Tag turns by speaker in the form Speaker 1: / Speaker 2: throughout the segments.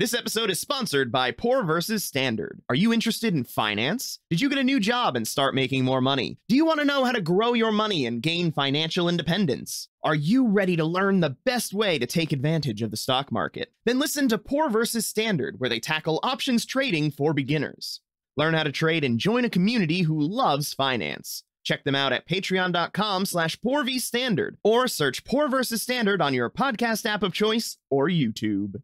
Speaker 1: This episode is sponsored by Poor vs. Standard. Are you interested in finance? Did you get a new job and start making more money? Do you want to know how to grow your money and gain financial independence? Are you ready to learn the best way to take advantage of the stock market? Then listen to Poor vs. Standard, where they tackle options trading for beginners. Learn how to trade and join a community who loves finance. Check them out at patreon.com/PoorVStandard or search Poor vs. Standard on your podcast app of choice or YouTube.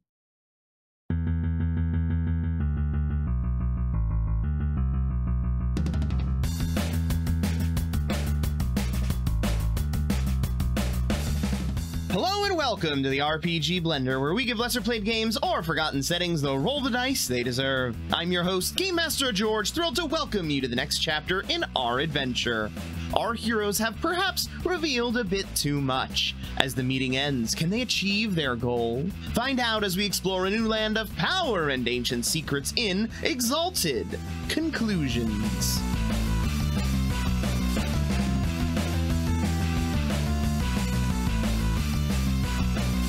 Speaker 1: Hello and welcome to the RPG Blender, where we give lesser played games or forgotten settings the roll the dice they deserve. I'm your host, Game Master George, thrilled to welcome you to the next chapter in our adventure. Our heroes have perhaps revealed a bit too much. As the meeting ends, can they achieve their goal? Find out as we explore a new land of power and ancient secrets in Exalted. Conclusions.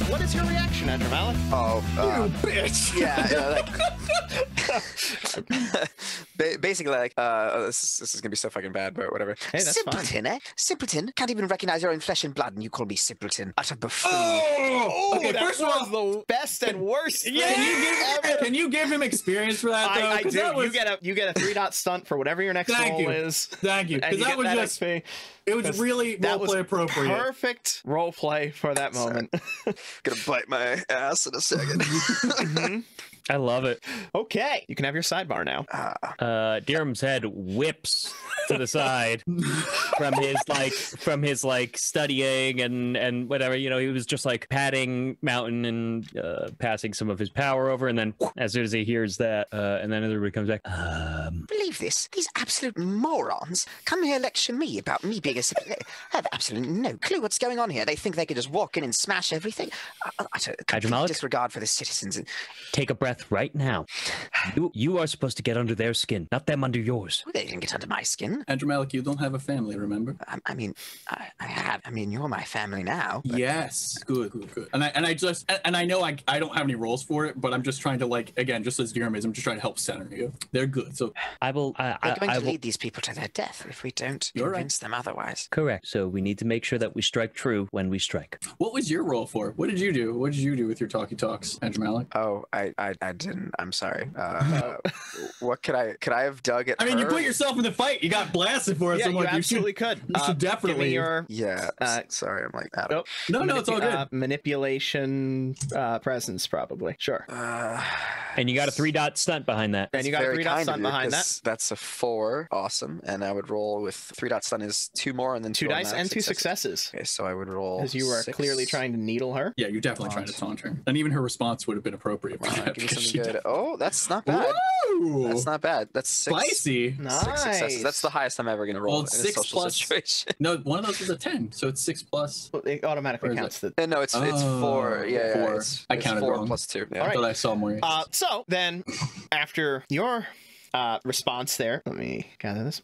Speaker 1: What is your reaction, Andrew Malik?
Speaker 2: Oh,
Speaker 3: you bitch!
Speaker 2: Yeah, basically, this is gonna be so fucking bad, but whatever.
Speaker 1: Hey, that's
Speaker 2: simpleton,
Speaker 1: fine.
Speaker 2: Eh? Simpleton can't even recognize your own flesh and blood, and you call me simpleton. Utter buffoon.
Speaker 3: Oh, okay.
Speaker 1: That
Speaker 3: First of all,
Speaker 1: was the best and worst thing
Speaker 3: can you give him experience for that? Though?
Speaker 1: I do.
Speaker 3: That was...
Speaker 1: You get a 3-dot stunt for whatever your next roll is.
Speaker 3: Thank you. Because that was just.
Speaker 1: XP.
Speaker 3: It was really roleplay appropriate.
Speaker 1: Perfect roleplay for that moment.
Speaker 2: Gonna bite my ass in a second.
Speaker 4: I love it.
Speaker 1: Okay, you can have your sidebar now.
Speaker 4: Dirham's head whips to the side from his studying and whatever, you know, he was just like patting Mountain and passing some of his power over, and then as soon as he hears that, and then everybody comes back.
Speaker 2: Believe this? These absolute morons come here lecture me about me being a. I have absolutely no clue what's going on here. They think they could just walk in and smash everything. Utter complete disregard for the citizens. And
Speaker 4: take a breath right now. You are supposed to get under their skin, not them under yours.
Speaker 2: They didn't get under my skin.
Speaker 3: Andrew Malik, you don't have a family, remember?
Speaker 2: I mean, you're my family now. But...
Speaker 3: Yes. Good. And I know I don't have any roles for it, but I'm just trying to, like, again, just as Dirham is, I'm just trying to help center you. They're good. So
Speaker 4: we're going
Speaker 2: to lead these people to their death if we don't convince them otherwise.
Speaker 4: Correct. So we need to make sure that we strike true when we strike.
Speaker 3: What was your role for? What did you do? What did you do with your talkie talks, Andrew Malik?
Speaker 2: Oh, I didn't. I'm sorry. What could I have dug at?
Speaker 3: I mean, you put yourself in the fight. You got blasted for it.
Speaker 1: Yeah,
Speaker 3: so
Speaker 1: you
Speaker 3: like,
Speaker 1: absolutely could.
Speaker 3: You should definitely.
Speaker 1: Give me your,
Speaker 2: sorry, I'm like that.
Speaker 3: No, it's all good.
Speaker 1: Manipulation, presence, probably. Sure.
Speaker 4: And you got a 3-dot stunt behind that.
Speaker 1: And you got a 3-dot stunt behind that.
Speaker 2: That's a 4. Awesome. And I would roll with 3-dot stunt is 2 more and then
Speaker 1: 2 dice and 2 successes.
Speaker 2: Okay, so I would roll.
Speaker 1: Because you were clearly trying to needle her.
Speaker 3: Yeah, you're definitely trying to taunt her. And even her response would have been appropriate.
Speaker 2: Give me something good. Oh, that's not bad.
Speaker 3: Woo!
Speaker 2: That's not bad. That's 6.
Speaker 3: Spicy.
Speaker 1: 6
Speaker 2: successes. That's the highest I'm ever going to roll in a
Speaker 3: 6
Speaker 2: social
Speaker 3: plus,
Speaker 2: situation.
Speaker 3: No, one of those is a 10, so it's 6 plus.
Speaker 1: Well, it automatically counts.
Speaker 2: No, it's 4. Yeah,
Speaker 3: 4.
Speaker 2: It's 4
Speaker 3: wrong.
Speaker 2: plus 2. Yeah.
Speaker 3: I thought I saw more.
Speaker 1: So then, after your response there, let me gather this.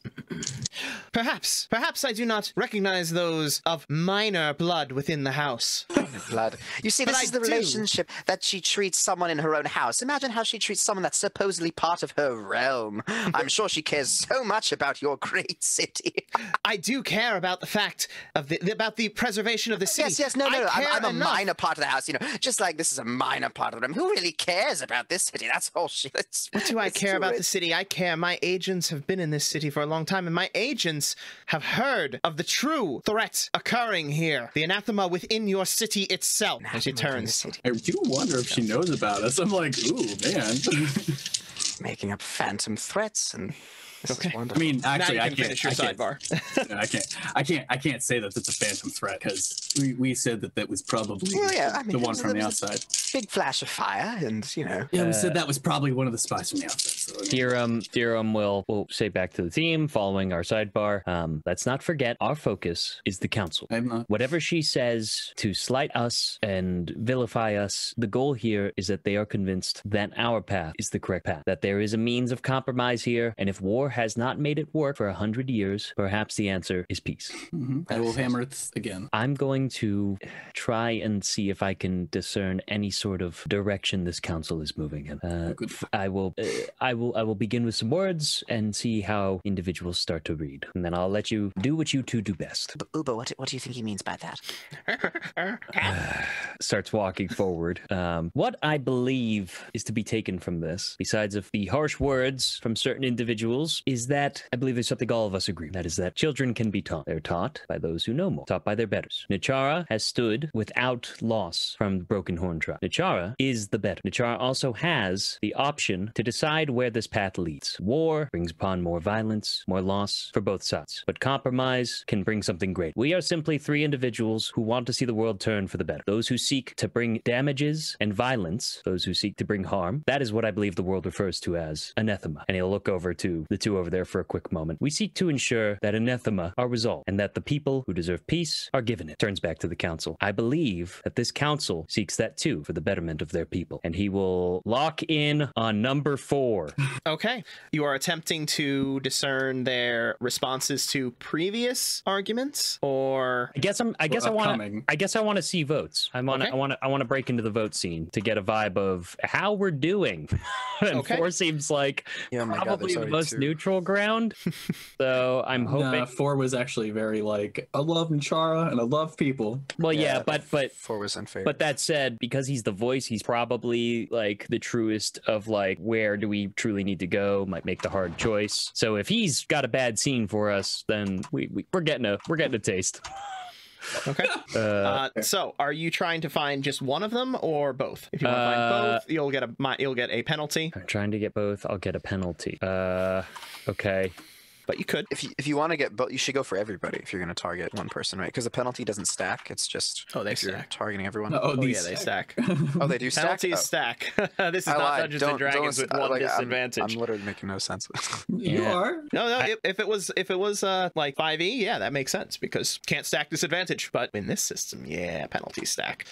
Speaker 1: Perhaps I do not recognize those of minor blood within the house.
Speaker 2: Blood. You see, this is the relationship that she treats someone in her own house. Imagine how she treats someone that's supposedly part of her realm. I'm sure she cares so much about your great city.
Speaker 1: I do care about the fact of about the preservation of the city.
Speaker 2: Yes, no. I'm a minor part of the house, you know, just like this is a minor part of them. Who really cares about this city? That's all she.
Speaker 1: What do I care about the city? I care. My agents have been in this city for a long time, and my agents have heard of the true threat occurring here. The anathema within your city itself. And she turns.
Speaker 3: I do wonder if she knows about us. I'm like, ooh, man.
Speaker 2: Making up phantom threats and. Okay.
Speaker 3: I mean, actually, I can't
Speaker 1: finish your sidebar.
Speaker 3: I can't say that it's a phantom threat because we said that was probably the one from the outside.
Speaker 2: Big flash of fire, and you know.
Speaker 3: Yeah, we said that was probably one of the spies from the outside. So,
Speaker 4: Dirham will say back to the team following our sidebar. Let's not forget our focus is the council.
Speaker 3: I'm not.
Speaker 4: Whatever she says to slight us and vilify us, the goal here is that they are convinced that our path is the correct path. That there is a means of compromise here, and if war has not made it work for 100 years, perhaps the answer is peace.
Speaker 3: I will hammer it again.
Speaker 4: I'm going going to try and see if I can discern any sort of direction this council is moving in. I will begin with some words and see how individuals start to read, and then I'll let you do what you two do best.
Speaker 2: Ubo, what do you think he means by that?
Speaker 4: Starts walking forward. What I believe is to be taken from this, besides of the harsh words from certain individuals, is that I believe there's something all of us agree. That is that children can be taught. They're taught by those who know more, taught by their betters. Nachara has stood without loss from the Broken Horn tribe. Nachara is the better. Nachara also has the option to decide where this path leads. War brings upon more violence, more loss for both sides, but compromise can bring something great. We are simply three individuals who want to see the world turn for the better. Those who seek to bring damages and violence, those who seek to bring harm, that is what I believe the world refers to as anathema. And he'll look over to the two over there for a quick moment. We seek to ensure that anathema are resolved and that the people who deserve peace are given it. Turns back to the council. I believe that this council seeks that too for the betterment of their people. And he will lock in on number 4.
Speaker 1: Okay. You are attempting to discern their responses to previous arguments, or
Speaker 4: I guess I want to see votes. I want to break into the vote scene to get a vibe of how we're doing. And 4 seems like probably the most neutral ground. So I'm hoping
Speaker 3: 4 was actually very like, I love Nachara and I love people.
Speaker 4: Well, yeah, but
Speaker 2: 4 was unfair.
Speaker 4: But that said, because he's the voice, he's probably like the truest of like, where do we truly need to go? Might make the hard choice. So if he's got a bad scene for us, then we're getting a taste.
Speaker 1: Okay. So, are you trying to find just one of them or both? If you want to find both, you'll get a penalty.
Speaker 4: I'm trying to get both. I'll get a penalty. Okay.
Speaker 1: But you could.
Speaker 2: If you want to get both, you should go for everybody if you're going to target one person, right? Because the penalty doesn't stack. It's just
Speaker 1: they
Speaker 2: you're
Speaker 1: stack.
Speaker 2: Targeting everyone.
Speaker 1: They stack.
Speaker 2: Oh, they do stack?
Speaker 1: Penalties stack. This is not Dungeons and Dragons with one disadvantage.
Speaker 2: I'm literally making no sense.
Speaker 3: You are?
Speaker 1: No. If it was like 5e, yeah, that makes sense because can't stack disadvantage. But in this system, yeah, penalties stack.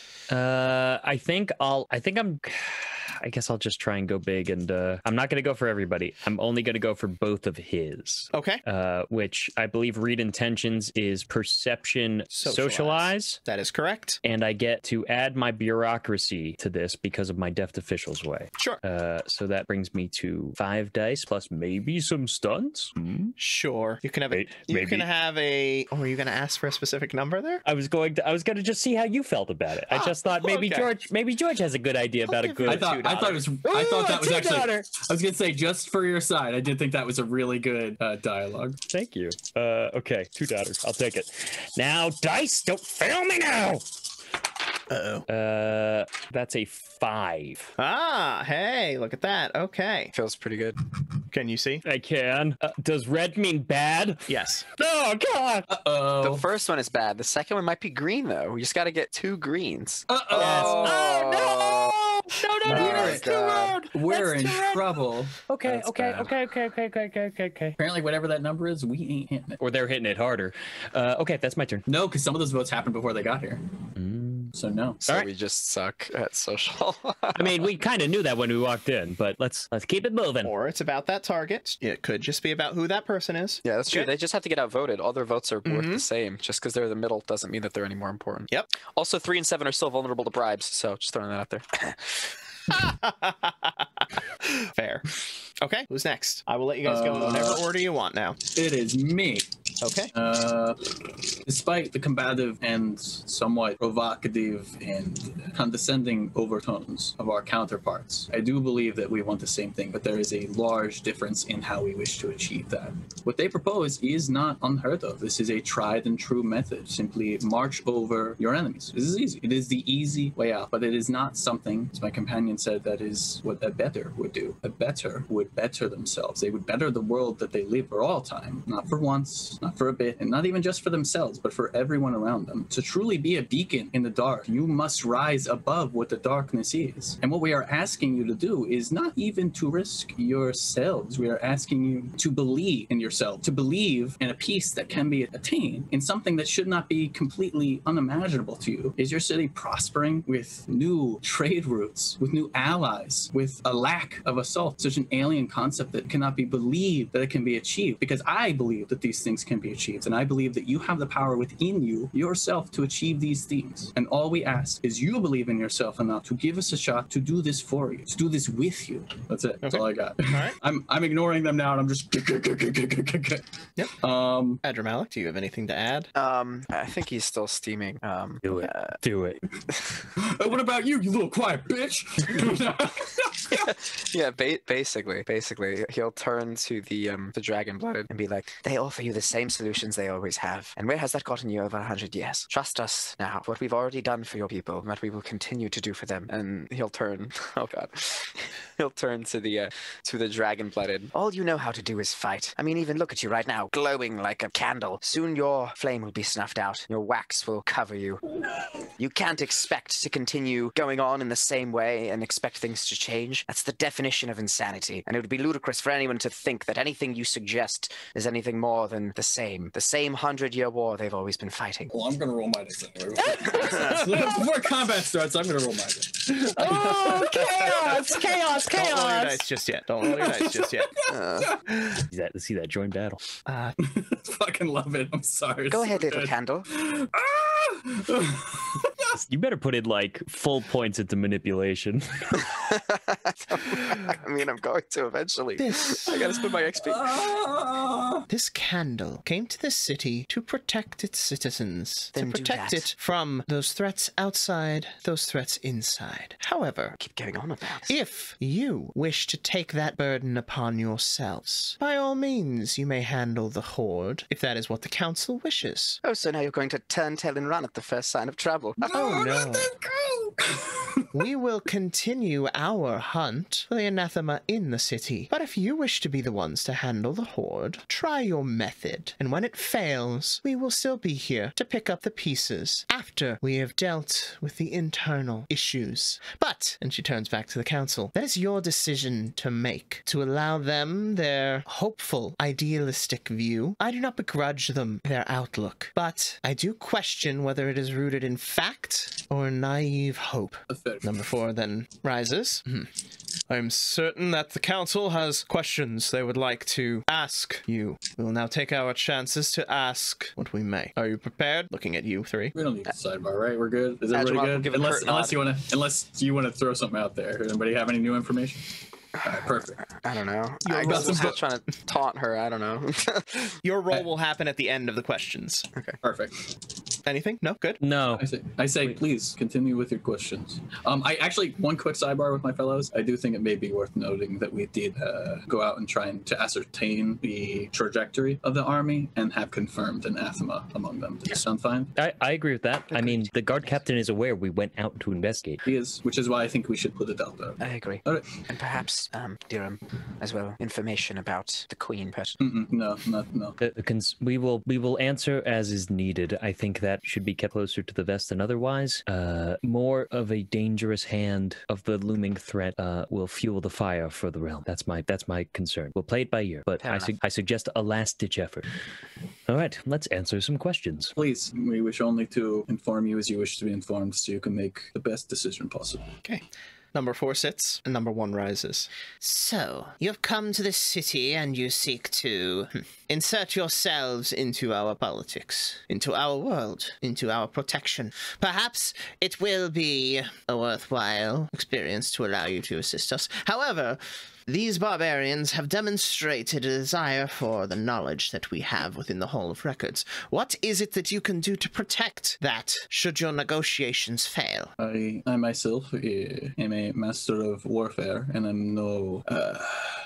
Speaker 4: I guess I'll just try and go big, and I'm not going to go for everybody. I'm only going to go for both of his.
Speaker 1: Okay.
Speaker 4: Which I believe read intentions is perception socialize.
Speaker 1: That is correct.
Speaker 4: And I get to add my bureaucracy to this because of my deft officials way.
Speaker 1: Sure.
Speaker 4: So that brings me to 5 dice plus maybe some stunts.
Speaker 1: Sure. You can have a. You can have a. Oh, are you going to ask for a specific number there?
Speaker 4: I was going to just see how you felt about it. I just thought maybe George has a good idea about a good.
Speaker 3: I thought that was actually. I was gonna say, just for your side, I did think that was a really good dialogue.
Speaker 4: Thank you. Okay, $2. I'll take it. Now, dice, don't fail me now.
Speaker 1: Uh-oh.
Speaker 4: That's a 5.
Speaker 1: Ah, hey, look at that. Okay.
Speaker 2: Feels pretty good.
Speaker 1: Can you see?
Speaker 4: I can. Does red mean bad?
Speaker 1: Yes.
Speaker 4: Oh, God.
Speaker 2: The first one is bad. The second one might be green, though. We just got to get 2 greens.
Speaker 4: Yes. Oh, no.
Speaker 3: We're in trouble.
Speaker 4: Okay.
Speaker 3: Apparently, whatever that number is, we ain't hitting it.
Speaker 4: Or they're hitting it harder. Okay, that's my turn.
Speaker 3: No, because some of those votes happened before they got here. So no.
Speaker 2: So we just suck at social.
Speaker 4: I mean, we kind of knew that when we walked in, but let's keep it moving.
Speaker 1: Or it's about that target. It could just be about who that person is.
Speaker 2: Yeah, that's true. They just have to get outvoted. All their votes are worth the same. Just because they're the middle doesn't mean that they're any more important.
Speaker 1: Yep.
Speaker 2: Also, 3 and 7 are still vulnerable to bribes. So just throwing that out there.
Speaker 1: Fair. Okay, who's next? I will let you guys go in whatever order you want now.
Speaker 3: It is me.
Speaker 1: Okay.
Speaker 3: Despite the combative and somewhat provocative and condescending overtones of our counterparts, I do believe that we want the same thing, but there is a large difference in how we wish to achieve that. What they propose is not unheard of. This is a tried and true method. Simply march over your enemies. This is easy. It is the easy way out, but it is not something, as my companion said, that is what a better would do. A better would better themselves. They would better the world that they live for all time, not for once, not for a bit, and not even just for themselves, but for everyone around them. To truly be a beacon in the dark, you must rise is above what the darkness is. And what we are asking you to do is not even to risk yourselves. We are asking you to believe in yourself, to believe in a peace that can be attained, in something that should not be completely unimaginable to you. Is your city prospering with new trade routes, with new allies, with a lack of assault, such an alien concept that cannot be believed that it can be achieved? Because I believe that these things can be achieved, and I believe that you have the power within you, yourself, to achieve these things. And all we ask is you believe in yourself enough to give us a shot to do this for you, to do this with you. That's it. That's all I got.
Speaker 1: All right.
Speaker 3: I'm ignoring them now, and I'm just.
Speaker 1: Yep. Adramalik, do you have anything to add?
Speaker 2: I think he's still steaming.
Speaker 4: Do it. Do it.
Speaker 3: What about you, you little quiet bitch?
Speaker 2: Yeah, basically, he'll turn to the dragon blooded and be like, "They offer you the same solutions they always have, and where has that gotten you over 100 years? Trust us now. What we've already done for your people, what we will continue to do for them." And he'll turn. Oh God, he'll turn to the dragon blooded. "All you know how to do is fight. I mean, even look at you right now, glowing like a candle. Soon your flame will be snuffed out. Your wax will cover you. You can't expect to continue going on in the same way and expect things to change. That's the definition of insanity. And it would be ludicrous for anyone to think that anything you suggest is anything more than the same 100-year war they've always been fighting."
Speaker 3: Well, I'm gonna roll my dice anyway. Before combat starts, I'm gonna roll my dice.
Speaker 4: Oh, chaos!
Speaker 1: Don't roll your dice just yet. Don't roll your dice just yet.
Speaker 4: See that joint battle.
Speaker 3: Fucking love it. I'm sorry.
Speaker 2: Go ahead,
Speaker 3: so
Speaker 2: little
Speaker 3: good.
Speaker 2: candle.
Speaker 4: You better put in like full points into manipulation.
Speaker 2: I mean, I'm going to eventually. I gotta spend my XP.
Speaker 1: This candle came to this city to protect its citizens,
Speaker 2: Then
Speaker 1: to
Speaker 2: do
Speaker 1: protect
Speaker 2: that.
Speaker 1: it from those threats outside, those threats inside. However,
Speaker 2: Keep going on about.
Speaker 1: if you wish to take that burden upon yourselves, by all means, you may handle the horde, if that is what the council wishes.
Speaker 2: Oh, so now you're going to turn tail and run at the first sign of trouble.
Speaker 1: Oh, no. We will continue our hunt for the anathema in the city. But if you wish to be the ones to handle the horde, try your method. And when it fails, we will still be here to pick up the pieces after we have dealt with the internal issues. But, and she turns back to the council, that is your decision to make. To allow them their hopeful, idealistic view. I do not begrudge them their outlook, but I do question whether it is rooted in fact or naive hope. Number 4 then rises. I'm certain that the council has questions they would like to ask you. We will now take our chances to ask what we may. Are you prepared? Looking at you 3.
Speaker 3: We don't need a sidebar, right? We're good. Is everybody
Speaker 2: Adramar,
Speaker 3: good?
Speaker 2: give a curt
Speaker 3: Unless
Speaker 2: nod.
Speaker 3: you wanna throw something out there. Does anybody have any new information? All right, perfect.
Speaker 2: I don't know. I guess I'm still trying to taunt her. I don't know.
Speaker 1: Your roll will happen at the end of the questions.
Speaker 2: Okay.
Speaker 3: Perfect.
Speaker 1: Anything? No? Good?
Speaker 4: No.
Speaker 3: I say, please continue with your questions. I actually, one quick sidebar with my fellows. I do think it may be worth noting that we did go out and try to ascertain the trajectory of the army and have confirmed anathema among them. Does that sound fine?
Speaker 4: I agree with that. I mean, the guard captain is aware we went out to investigate.
Speaker 3: He is, which is why I think we should put a delta.
Speaker 2: I agree.
Speaker 3: All right.
Speaker 2: And perhaps, Dirham, as well, information about the queen person.
Speaker 3: No.
Speaker 4: We will answer as is needed. I think that should be kept closer to the vest than otherwise. More of a dangerous hand of the looming threat will fuel the fire for the realm. That's my concern. We'll play it by ear, but I suggest a last-ditch effort. All right, let's answer some questions.
Speaker 3: Please, we wish only to inform you as you wish to be informed so you can make the best decision possible.
Speaker 1: Okay. Number 4 sits, and number 1 rises. So, you've come to this city and you seek to insert yourselves into our politics, into our world, into our protection. Perhaps it will be a worthwhile experience to allow you to assist us. However, these barbarians have demonstrated a desire for the knowledge that we have within the Hall of Records. What is it that you can do to protect that, should your negotiations fail?
Speaker 3: I myself am a master of warfare, and I'm no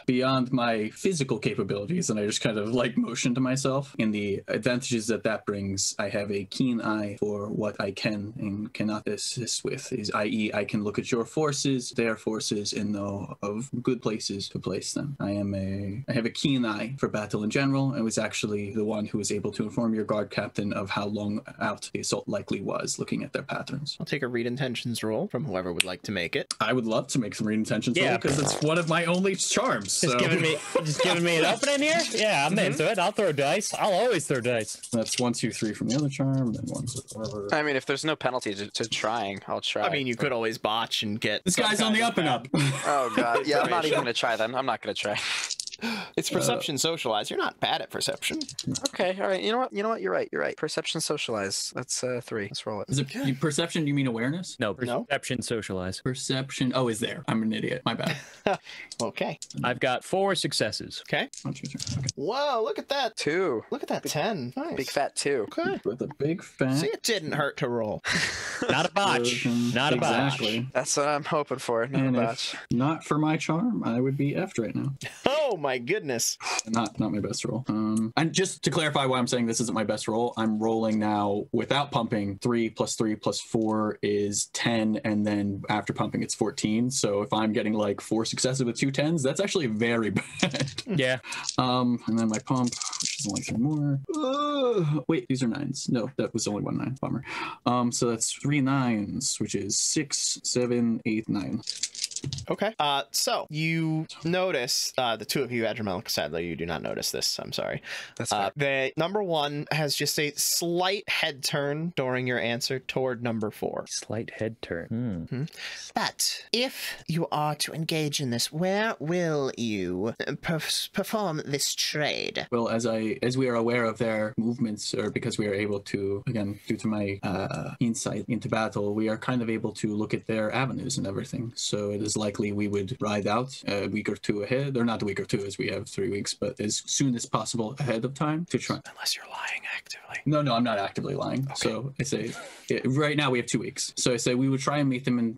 Speaker 3: beyond my physical capabilities, and I just kind of like motion to myself. In the advantages that brings, I have a keen eye for what I can and cannot assist with, i.e. I can look at your forces, their forces, and know of good places to place them. I have a keen eye for battle in general, and was actually the one who was able to inform your guard captain of how long out the assault likely was, looking at their patterns.
Speaker 1: I'll take a read intentions roll from whoever would like to make it.
Speaker 3: I would love to make some read intentions roll, because it's one of my only charms.
Speaker 4: Just giving me an opening here? Yeah, I'm into it. I'll throw dice. I'll always throw dice.
Speaker 3: That's 1, 2, 3 from the other charm, then 1, 2, whatever.
Speaker 2: I mean, if there's no penalty to trying, I'll try.
Speaker 1: I mean, you could always botch and get...
Speaker 3: This guy's on the up and up.
Speaker 2: Oh, God. Yeah, I'm not even going to try then. I'm not going to try.
Speaker 1: It's perception socialize. You're not bad at perception.
Speaker 2: Okay, all right. You know what? You're right. Perception socialize. That's 3. Let's roll it.
Speaker 3: Is it perception? You mean awareness?
Speaker 4: No, perception socialize.
Speaker 3: Perception. Oh, is there? I'm an idiot. My bad.
Speaker 1: Okay.
Speaker 4: I've got 4 successes.
Speaker 1: Okay.
Speaker 3: Okay.
Speaker 1: Whoa, look at that.
Speaker 2: 2.
Speaker 1: Look at that 10. Nice.
Speaker 2: Big fat 2.
Speaker 1: Okay.
Speaker 3: With a big fat.
Speaker 1: See, it didn't hurt to roll.
Speaker 4: Not a botch. Not a botch.
Speaker 3: Exactly.
Speaker 2: That's what I'm hoping for. Not a botch.
Speaker 3: Not for my charm, I would be effed right now.
Speaker 1: Oh my goodness.
Speaker 3: Not my best roll. And just to clarify why I'm saying this isn't my best roll, I'm rolling now without pumping. 3 plus 3 plus 4 is 10, and then after pumping it's 14. So if I'm getting like 4 successes with 2 10s, that's actually very bad.
Speaker 4: Yeah.
Speaker 3: And then my pump, which is only 3 more. Wait, these are 9s. No, that was only 1 9. Bummer. So that's 3 9s, which is 6, 7, 8, 9.
Speaker 1: Okay. So you notice, the two of you, Adramelic, sadly, you do not notice this. I'm sorry.
Speaker 2: That's fine.
Speaker 1: The number 1 has just a slight head turn during your answer toward number 4.
Speaker 4: Slight head turn.
Speaker 1: But if you are to engage in this, where will you perform this trade?
Speaker 3: Well, as we are aware of their movements, or because we are able to, again, due to my insight into battle, we are kind of able to look at their avenues and everything. So it is likely we would ride out a week or 2 ahead, or not a week or 2 as we have 3 weeks, but as soon as possible ahead of time to try.
Speaker 1: Unless you're lying actively.
Speaker 3: No, I'm not actively lying. Okay. So I say, right now we have 2 weeks. So I say we would try and meet them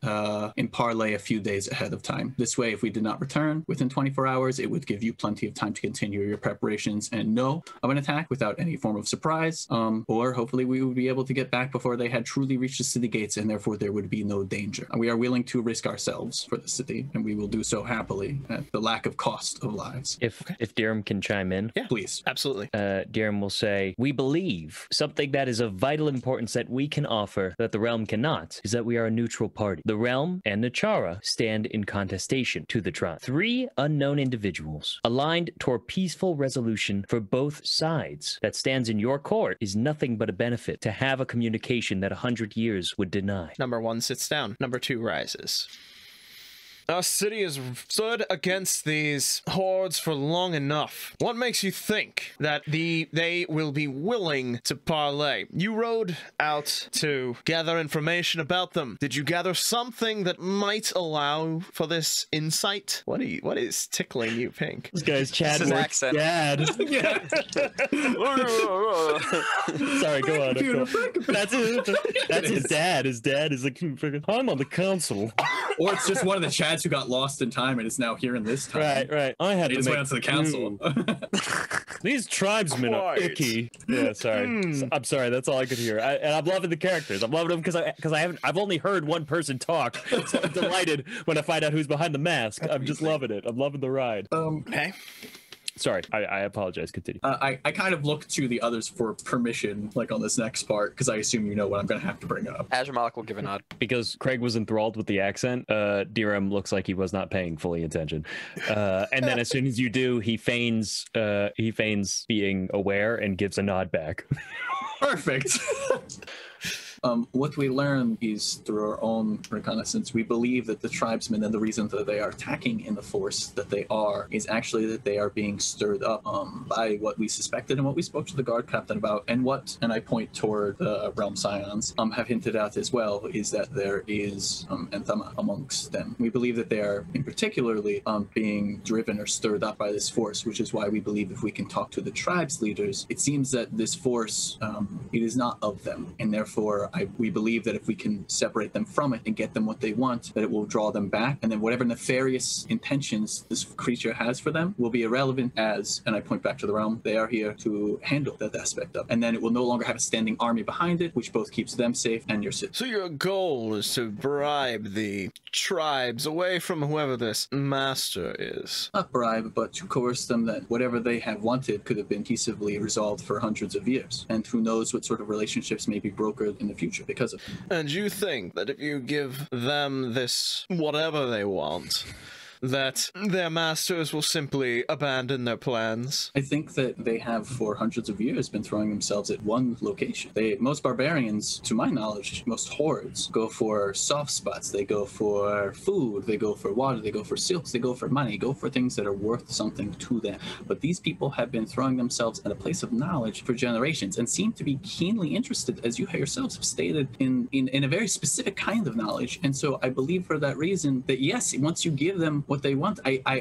Speaker 3: in parlay a few days ahead of time. This way, if we did not return within 24 hours, it would give you plenty of time to continue your preparations and know of an attack without any form of surprise. Or hopefully we would be able to get back before they had truly reached the city gates, and therefore there would be no danger. We are willing to risk ourselves for the city, and we will do so happily at the lack of cost of lives.
Speaker 4: If Dirham can chime in.
Speaker 1: Yeah,
Speaker 3: please.
Speaker 1: Absolutely.
Speaker 4: Dirham will say, we believe something that is of vital importance that we can offer that the realm cannot is that we are a neutral party. The realm and Nachara stand in contestation to the tribe. 3 unknown individuals aligned toward peaceful resolution for both sides that stands in your court is nothing but a benefit to have a communication that 100 years would deny.
Speaker 1: Number 1 sits down. Number 2 rises. Our city has stood against these hordes for long enough. What makes you think that they will be willing to parley? You rode out to gather information about them. Did you gather something that might allow for this insight? What is tickling you, Pink?
Speaker 4: This guy's Chadwick's dad.
Speaker 3: Yeah.
Speaker 4: Sorry, go on. That's his dad. His dad is like, I'm on the council.
Speaker 3: Or it's just one of the Chads who got lost in time and is now here in this time.
Speaker 4: Right. I had
Speaker 3: to went onto the council.
Speaker 4: These tribesmen are icky. Yeah, sorry. I'm sorry. That's all I could hear. And I'm loving the characters. I'm loving them because I've only heard one person talk. So I'm delighted when I find out who's behind the mask. I'm just loving it. I'm loving the ride.
Speaker 1: Okay.
Speaker 4: Sorry, I apologize. Continue.
Speaker 3: I kind of look to the others for permission, like on this next part, because I assume you know what I'm going to have to bring up.
Speaker 2: Adramalik will give a nod.
Speaker 4: Because Craig was enthralled with the accent, Dirham looks like he was not paying fully attention. And then as soon as you do, he feigns being aware and gives a nod back.
Speaker 3: Perfect. What we learn is through our own reconnaissance, we believe that the tribesmen and the reason that they are attacking in the force that they are is actually that they are being stirred up by what we suspected and what we spoke to the guard captain about, and I point toward the realm scions, have hinted at as well, is that there is Anthema amongst them. We believe that they are in particularly being driven or stirred up by this force, which is why we believe if we can talk to the tribes leaders, it seems that this force, it is not of them, and therefore However, we believe that if we can separate them from it and get them what they want, that it will draw them back, and then whatever nefarious intentions this creature has for them will be irrelevant as, and I point back to the realm, they are here to handle that aspect of it. And then it will no longer have a standing army behind it, which both keeps them safe and your city.
Speaker 5: So your goal is to bribe the tribes away from whoever this master is?
Speaker 3: Not bribe, but to coerce them that whatever they have wanted could have been peaceably resolved for hundreds of years. And who knows what sort of relationships may be brokered in the future because of it.
Speaker 5: And you think that if you give them this whatever they want, that their masters will simply abandon their plans?
Speaker 3: I think that they have for hundreds of years been throwing themselves at one location. Most barbarians, to my knowledge, most hordes go for soft spots. They go for food, they go for water, they go for silks, they go for money, go for things that are worth something to them. But these people have been throwing themselves at a place of knowledge for generations and seem to be keenly interested, as you yourselves have stated, in a very specific kind of knowledge. And so I believe for that reason that yes, once you give them what they want,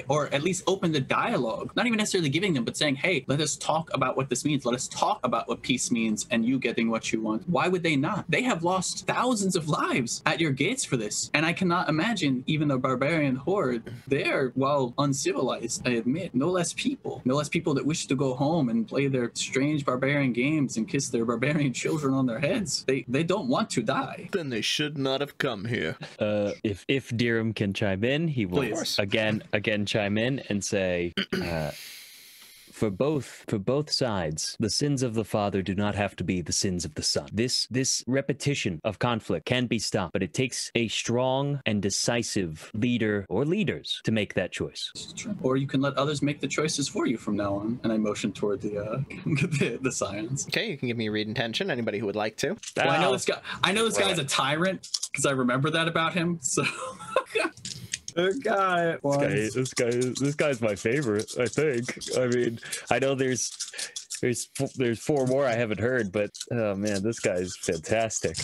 Speaker 3: or at least open the dialogue, not even necessarily giving them, but saying, hey, let us talk about what this means. Let us talk about what peace means and you getting what you want. Why would they not? They have lost thousands of lives at your gates for this. And I cannot imagine even a barbarian horde there, while uncivilized, I admit, no less people that wish to go home and play their strange barbarian games and kiss their barbarian children on their heads. They don't want to die.
Speaker 5: Then they should not have come here.
Speaker 4: If Dirham can chime in, he will again chime in and say, for both sides, the sins of the father do not have to be the sins of the son. This repetition of conflict can be stopped, but it takes a strong and decisive leader or leaders to make that choice.
Speaker 3: Or you can let others make the choices for you from now on. And I motion toward the scions.
Speaker 1: Okay, you can give me a read intention. Anybody who would like to.
Speaker 3: Well, I know this guy's a tyrant because I remember that about him. So. This
Speaker 4: guy's my favorite, I think. I mean, I know there's 4 more I haven't heard, but oh man, this guy's fantastic.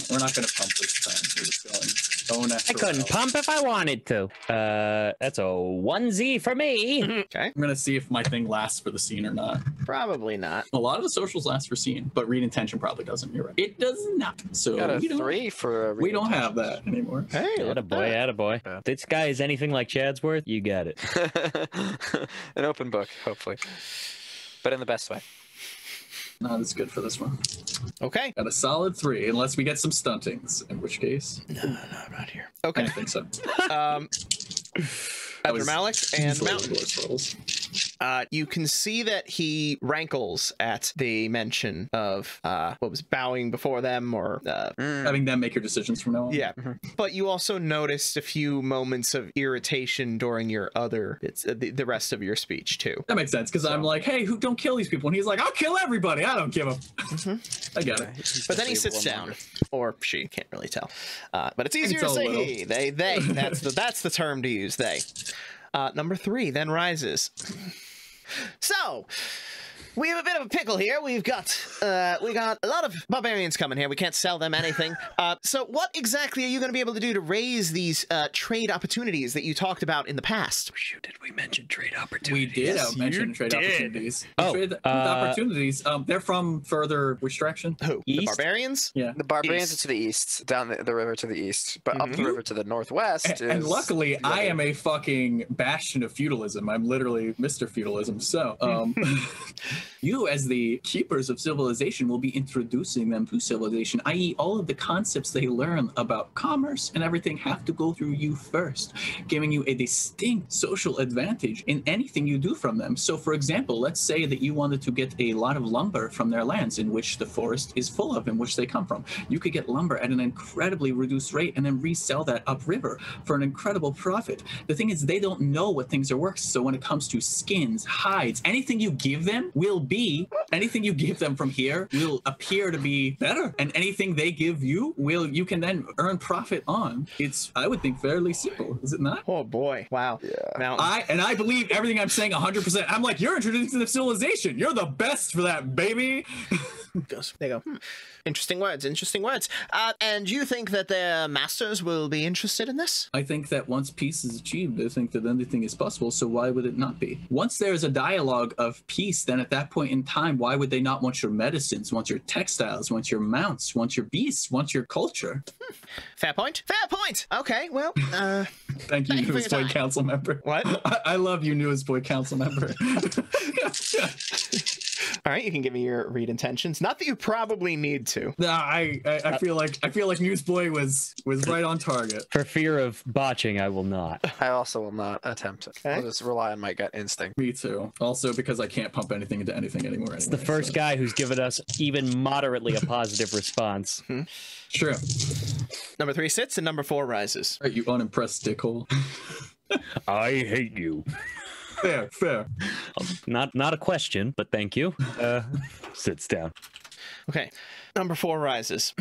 Speaker 3: We're not gonna pump this time. We're just going
Speaker 4: I couldn't pump if I wanted to. That's a 1Z for me.
Speaker 1: Okay.
Speaker 3: I'm gonna see if my thing lasts for the scene or not.
Speaker 1: Probably not.
Speaker 3: A lot of the socials last for scene, but read intention probably doesn't. You're right. It does not. So
Speaker 2: got a 3 for
Speaker 3: we don't have that anymore.
Speaker 1: Hey,
Speaker 4: attaboy.
Speaker 2: Yeah.
Speaker 4: If this guy is anything like Chadsworth, you got it.
Speaker 2: An open book, hopefully, but in the best way.
Speaker 3: Not as good for this one.
Speaker 1: Okay.
Speaker 3: Got a solid 3, unless we get some stuntings, in which case.
Speaker 1: No, not here. Okay.
Speaker 3: I don't think so.
Speaker 1: After Malik and Mountain, you can see that he rankles at the mention of what was bowing before them or
Speaker 3: having them make your decisions from now on.
Speaker 1: Yeah. But you also noticed a few moments of irritation during your other the rest of your speech too.
Speaker 3: That makes sense because I'm like, hey, don't kill these people, and he's like, I'll kill everybody. I don't give a. I get it.
Speaker 1: But then he sits down, or she, can't really tell. But it's easier to say he. They. That's the term to use. They. Number 3 then rises. So, we have a bit of a pickle here. We got a lot of barbarians coming here. We can't sell them anything. So what exactly are you going to be able to do to raise these trade opportunities that you talked about in the past?
Speaker 4: Did we mention trade opportunities?
Speaker 3: We did mention trade opportunities. Trade opportunities. They're from further which direction?
Speaker 1: Who?
Speaker 4: East?
Speaker 1: The barbarians?
Speaker 3: Yeah.
Speaker 2: The barbarians are to the east, down the river to the east, but up the river to the northwest.
Speaker 3: And luckily, I am a fucking bastion of feudalism. I'm literally Mr. Feudalism. So, you, as the keepers of civilization, will be introducing them to civilization, i.e. all of the concepts they learn about commerce and everything have to go through you first, giving you a distinct social advantage in anything you do from them. So, for example, let's say that you wanted to get a lot of lumber from their lands in which the forest is full of, in which they come from. You could get lumber at an incredibly reduced rate and then resell that upriver for an incredible profit. The thing is, they don't know what things are worth. So when it comes to skins, hides, anything you give them anything you give them from here will appear to be better, and anything they give you you can then earn profit on. It's, I would think, fairly simple, is it not?
Speaker 1: Oh boy, wow.
Speaker 2: Yeah.
Speaker 1: Now,
Speaker 3: I believe everything I'm saying 100%. I'm like, you're introducing the civilization. You're the best for that, baby.
Speaker 5: Goes, they go, Interesting words, interesting words. And you think that their masters will be interested in this?
Speaker 3: I think that once peace is achieved, I think that anything is possible, so why would it not be? Once there's a dialogue of peace, then at that point in time, why would they not want your medicines, want your textiles, want your mounts, want your beasts, want your culture?
Speaker 5: Fair point. Fair point. Okay, well,
Speaker 3: Thank you, newest boy council member.
Speaker 5: What?
Speaker 3: I love you, newest boy council member.
Speaker 5: All right, you can give me your read intentions. Not that you probably need to.
Speaker 3: No, I feel like Newsboy was right on target.
Speaker 4: For fear of botching, I will not.
Speaker 6: I also will not attempt it.
Speaker 5: Okay.
Speaker 6: I'll just rely on my gut instinct.
Speaker 3: Me too. Also because I can't pump anything into anything anymore.
Speaker 4: It's the first guy who's given us even moderately a positive response.
Speaker 3: Sure.
Speaker 5: Number 3 sits and number 4 rises.
Speaker 3: All right, you unimpressed dickhole.
Speaker 4: I hate you.
Speaker 3: Fair.
Speaker 4: Not a question, but thank you. Sits down.
Speaker 5: Okay, number 4 rises.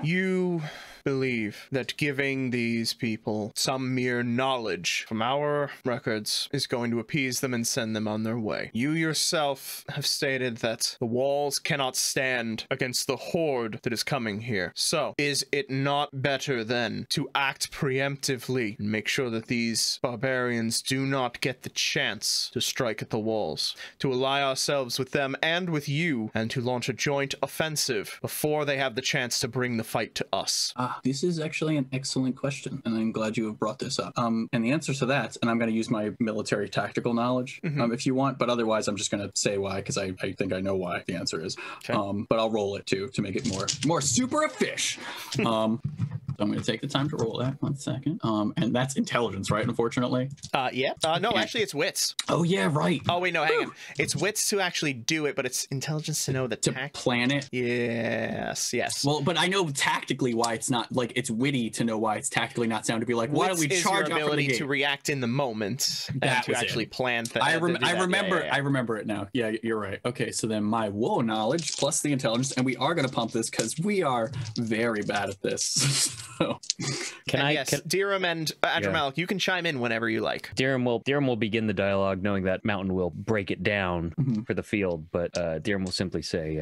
Speaker 5: You believe that giving these people some mere knowledge from our records is going to appease them and send them on their way. You yourself have stated that the walls cannot stand against the horde that is coming here. So, is it not better then to act preemptively and make sure that these barbarians do not get the chance to strike at the walls, to ally ourselves with them and with you, and to launch a joint offensive before they have the chance to bring the fight to us?
Speaker 3: This is actually an excellent question, and I'm glad you have brought this up. And the answer to that, and I'm going to use my military tactical knowledge, if you want, but otherwise I'm just going to say why, because I think I know why the answer is. Okay. But I'll roll it too, to make it more super a fish. So I'm going to take the time to roll that. 1 second. And that's intelligence, right? Unfortunately.
Speaker 5: Yeah. No, actually it's wits.
Speaker 3: Oh yeah, right.
Speaker 5: Oh wait, no, hang on. It's wits to actually do it, but it's intelligence to know the
Speaker 3: to plan it.
Speaker 5: Yes.
Speaker 3: Well, but I know tactically why it's not, like, it's witty to know why it's tactically not sound, to be like, why don't we charge
Speaker 5: your
Speaker 3: out from the
Speaker 5: ability
Speaker 3: gate?
Speaker 5: to react in the moment and to actually plan things.
Speaker 3: I remember it now. Yeah, you're right. Okay, so then my woe knowledge plus the intelligence, and we are going to pump this because we are very bad at this. So.
Speaker 5: Dirham and Adramalik, you can chime in whenever you like.
Speaker 4: Dirham will begin the dialogue knowing that Mountain will break it down for the field, but Dirham will simply say,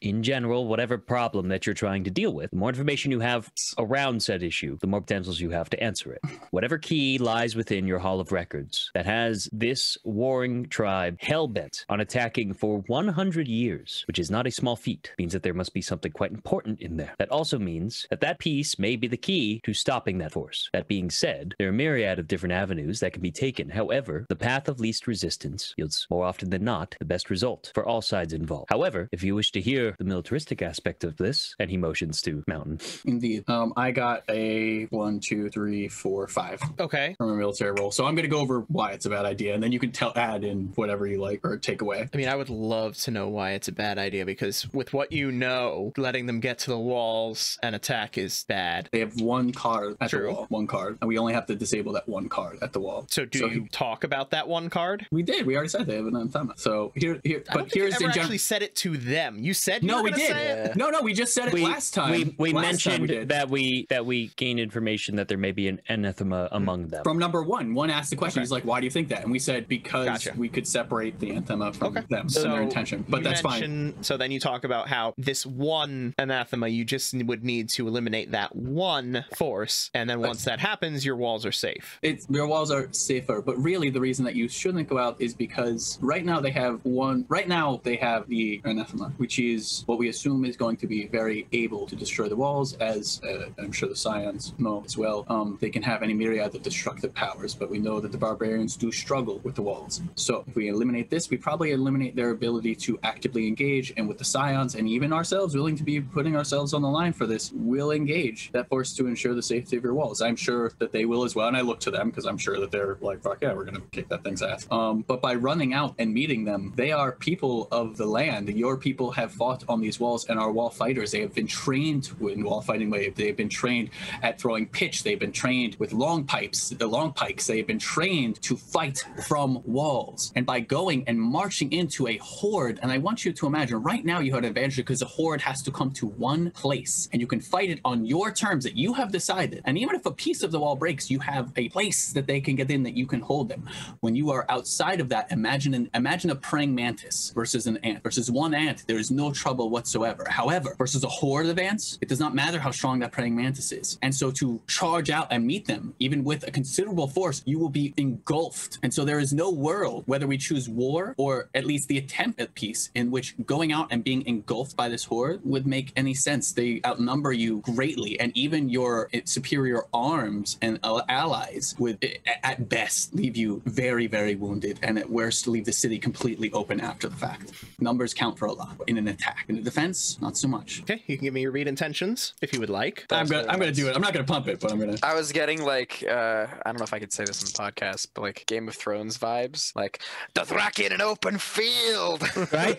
Speaker 4: in general, whatever problem that you're trying to deal with, the more information you have around said issue, the more potentials you have to answer it. Whatever key lies within your Hall of Records that has this warring tribe hell-bent on attacking for 100 years, which is not a small feat, means that there must be something quite important in there. That also means that that piece may be the key to stopping that force. That being said, there are a myriad of different avenues that can be taken. However, the path of least resistance yields, more often than not, the best result for all sides involved. However, if you wish to hear the militaristic aspect of this, and he motions to Mountain.
Speaker 3: Indeed. I got a 1, 2, 3, 4, 5.
Speaker 5: Okay.
Speaker 3: From a military role. So I'm going to go over why it's a bad idea, and then you can add in whatever you like or take away.
Speaker 5: I mean, I would love to know why it's a bad idea, because with what you know, letting them get to the walls and attack is bad.
Speaker 3: They have one card at the wall. One card. And we only have to disable that one card at the wall.
Speaker 5: So do you talk about that one card?
Speaker 3: We did. We already said they have an anthema. So here
Speaker 5: but here's the actually said it to them. You said you
Speaker 3: no,
Speaker 5: were
Speaker 3: we did.
Speaker 5: Say it?
Speaker 3: No, we just said it last time.
Speaker 4: We mentioned that we gained information that there may be an anathema among them.
Speaker 3: From number one. One asked the question. He's like, "Why do you think that?" And we said because we could separate the anthema from them, so their intention. But that's fine.
Speaker 5: So then you talk about how this one anathema, you just would need to eliminate that one force, and then once that happens, your walls are safe.
Speaker 3: Your walls are safer, but really the reason that you shouldn't go out is because right now they have the anathema, which is what we assume is going to be very able to destroy the walls, as I'm sure the Scions know as well. They can have any myriad of destructive powers, but we know that the barbarians do struggle with the walls. So if we eliminate this, we probably eliminate their ability to actively engage, and with the Scions and even ourselves willing to be putting ourselves on the line for this, we'll engage that force to ensure the safety of your walls. I'm sure that they will as well, and I look to them because I'm sure that they're like, fuck yeah, we're gonna kick that thing's ass. But by running out and meeting them, they are people of the land. Your people have fought on these walls and are wall fighters. They have been trained in wall fighting way. They've been trained at throwing pitch. They've been trained with long pikes. They have been trained to fight from walls. And by going and marching into a horde, and I want you to imagine right now you have an advantage because the horde has to come to one place, and you can fight it on your terms. it. You have decided, and even if a piece of the wall breaks, you have a place that they can get in that you can hold them. When you are outside of that, imagine a praying mantis versus an ant. Versus one ant, there is no trouble whatsoever. However, versus a horde of ants, it does not matter how strong that praying mantis is. And so to charge out and meet them, even with a considerable force, you will be engulfed. And so there is no world, whether we choose war or at least the attempt at peace, in which going out and being engulfed by this horde would make any sense. They outnumber you greatly, and even your superior arms and allies would, at best, leave you very, very wounded, and at worst, leave the city completely open after the fact. Numbers count for a lot in an attack. In a defense, not so much.
Speaker 5: Okay, you can give me your read intentions if you would like.
Speaker 3: I'm gonna do it. I'm not gonna pump it, but I'm gonna.
Speaker 6: I was getting like I don't know if I could say this in the podcast, but like Game of Thrones vibes, like Dothraki in an open field,
Speaker 4: right?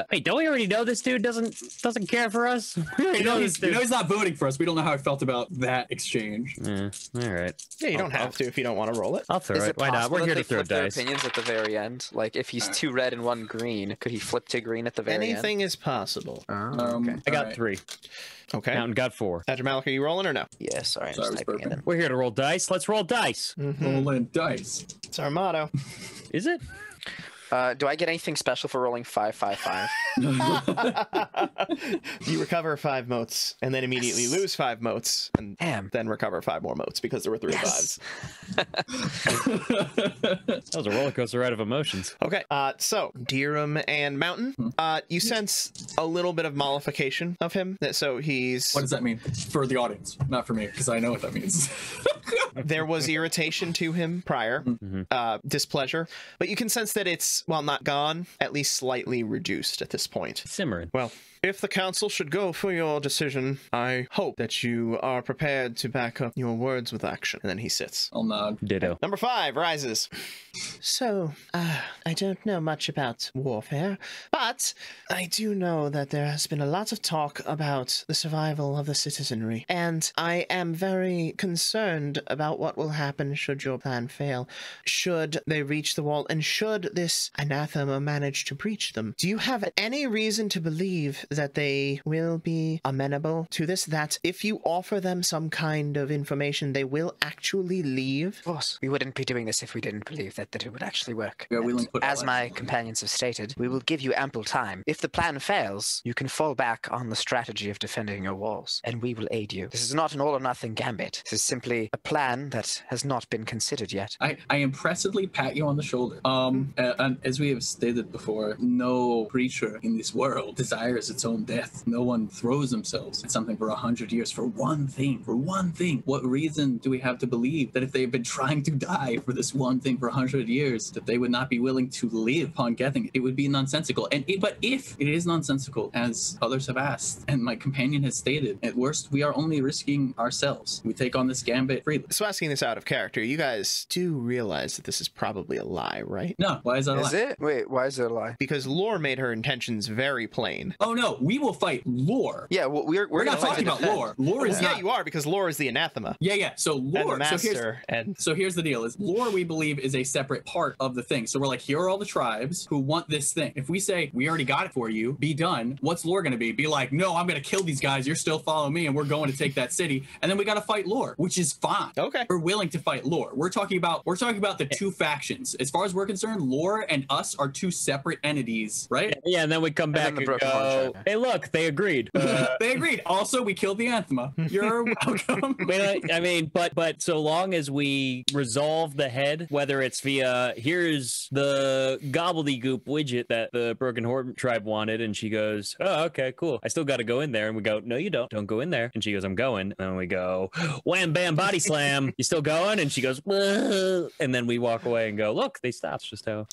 Speaker 4: Hey, don't we already know this dude doesn't care for us? We already know this dude.
Speaker 3: He's not voting for us. We don't know how I felt about that exchange.
Speaker 4: All right.
Speaker 5: Yeah, you don't have to if you don't want to roll it.
Speaker 4: I'll throw it. Why not? We're here to throw
Speaker 6: their
Speaker 4: dice.
Speaker 6: opinions at the very end. Like if he's two red and one green, could he flip to green at the very end?
Speaker 5: Anything is possible.
Speaker 6: Okay.
Speaker 4: I got 3.
Speaker 5: Okay.
Speaker 4: Mountain got 4.
Speaker 5: Badger Malik, are you rolling or no?
Speaker 6: Yeah, sorry, I'm just typing it in.
Speaker 4: We're here to roll dice. Let's roll dice.
Speaker 3: Rolling dice.
Speaker 5: It's our motto.
Speaker 4: Is it?
Speaker 6: Do I get anything special for rolling 5, 5, 5?
Speaker 5: You recover 5 motes and then immediately lose 5 motes and then recover 5 more motes because there were 3 5s.
Speaker 4: That was a roller coaster ride of emotions.
Speaker 5: Okay, so Dirham and Mountain, you sense a little bit of mollification of him. So he's...
Speaker 3: What does that mean? For the audience, not for me, because I know what that means.
Speaker 5: There was irritation to him prior, displeasure, but you can sense that it's, while not gone, at least slightly reduced at this point.
Speaker 4: Simmering.
Speaker 5: Well, if the council should go for your decision, I hope that you are prepared to back up your words with action. And then he sits.
Speaker 3: I'll nod.
Speaker 4: Ditto.
Speaker 5: Number 5 rises. So, I don't know much about warfare, but I do know that there has been a lot of talk about the survival of the citizenry, and I am very concerned about what will happen should your plan fail, should they reach the wall, and should this anathema manage to breach them. Do you have any reason to believe that they will be amenable to this, that if you offer them some kind of information, they will actually leave?
Speaker 6: Of course, we wouldn't be doing this if we didn't believe that it would actually work.
Speaker 3: Yeah, we put
Speaker 6: as my companions have stated, we will give you ample time. If the plan fails, you can fall back on the strategy of defending your walls, and we will aid you. This is not an all-or-nothing gambit. This is simply a plan that has not been considered yet.
Speaker 3: I impressively pat you on the shoulder. And as we have stated before, no creature in this world desires its own death. No one throws themselves at something for 100 years for one thing. For one thing. What reason do we have to believe that if they've been trying to die for this one thing for 100 years, that they would not be willing to live upon getting it? It would be nonsensical. But if it is nonsensical, as others have asked, and my companion has stated, at worst, we are only risking ourselves. We take on this gambit freely.
Speaker 5: So asking this out of character, you guys do realize that this is probably a lie, right?
Speaker 3: No, why is that a lie?
Speaker 6: Is it? Wait, why is it a lie?
Speaker 5: Because Lore made her intentions very plain.
Speaker 3: Oh no, we will fight Lore.
Speaker 6: Yeah, well, we're
Speaker 3: not talking about Lore. Lore is
Speaker 5: Yeah,
Speaker 3: not.
Speaker 5: you are, because Lore is the anathema.
Speaker 3: Yeah. So Lore,
Speaker 5: And the master.
Speaker 3: So here's the deal: is Lore, we believe, is a separate part of the thing. So we're like, here are all the tribes who want this thing. If we say we already got it for you, be done. What's Lore going to be? Be like, no, I'm going to kill these guys. You're still following me, and we're going to take that city. And then we got to fight Lore, which is fine.
Speaker 5: Okay.
Speaker 3: We're willing to fight Lore. We're talking about the 2 factions. As far as we're concerned, Lore and us are 2 separate entities, right?
Speaker 4: Yeah, and then we come back and go, hey, look, they agreed.
Speaker 3: They agreed. Also, we killed the Anthema. You're welcome.
Speaker 4: I mean, but so long as we resolve the head, whether it's via, here's the gobbledygook widget that the Broken Horde tribe wanted, and she goes, oh, okay, cool. I still got to go in there. And we go, no, you don't. Don't go in there. And she goes, I'm going. And we go, wham, bam, body slam. You still going? And she goes, whoa. And then we walk away and go, look, they stopped. It's just how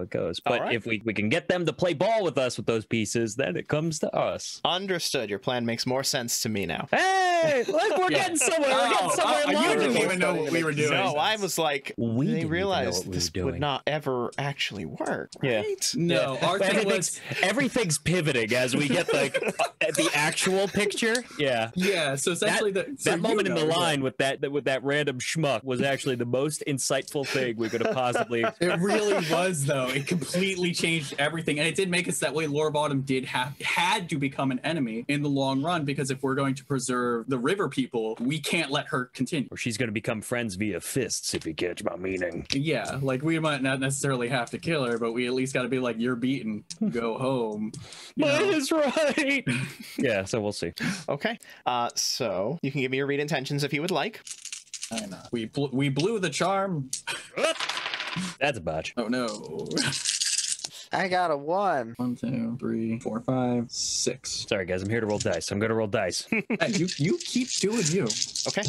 Speaker 4: it goes. But if we can get them to play ball with us with those pieces, then it comes to us.
Speaker 5: Understood. Your plan makes more sense to me now.
Speaker 4: Hey, look, we're getting somewhere. We're getting somewhere.
Speaker 3: You didn't even know what we were doing.
Speaker 5: No, I was like, they realized
Speaker 4: we
Speaker 5: this
Speaker 4: were
Speaker 5: would
Speaker 4: doing.
Speaker 5: not ever actually work, right?
Speaker 3: No, our thing was
Speaker 4: everything's pivoting as we get like the actual picture. Yeah.
Speaker 3: Yeah. So essentially,
Speaker 4: that moment in the line with that random schmuck was actually the most insightful thing we could have possibly.
Speaker 3: It really was, though. It completely changed everything, and it did make us that way. Lore Bottom had had to become an enemy in the long run, because if we're going to preserve the river people, we can't let her continue.
Speaker 4: Or she's going to become friends via fists, if you catch my meaning.
Speaker 3: Yeah, like we might not necessarily have to kill her, but we at least got to be like, you're beaten, go home.
Speaker 4: That is right. Yeah, so we'll see.
Speaker 1: Okay. So you can give me your read intentions if you would like.
Speaker 3: I know. We blew the charm.
Speaker 4: That's a botch.
Speaker 3: Oh no.
Speaker 6: I got a 1.
Speaker 3: 1, 2, 3, 4, 5, 6.
Speaker 4: Sorry, guys. I'm here to roll dice. I'm going to roll dice.
Speaker 3: Hey, you keep doing you.
Speaker 1: Okay.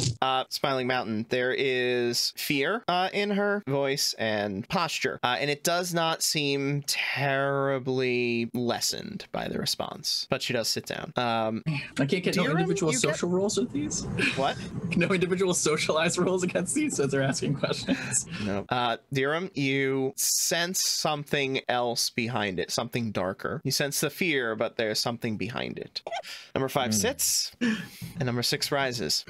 Speaker 1: Smiling Mountain, there is fear in her voice and posture, and it does not seem terribly lessened by the response, but she does sit down.
Speaker 3: I can't get no individual social rules with these.
Speaker 1: What?
Speaker 3: No individual socialized rules against these, so they're asking questions.
Speaker 1: No. Dirham, you sense something else behind it, something darker. You sense the fear, but there's something behind it. Number 5 sits, and number 6 rises.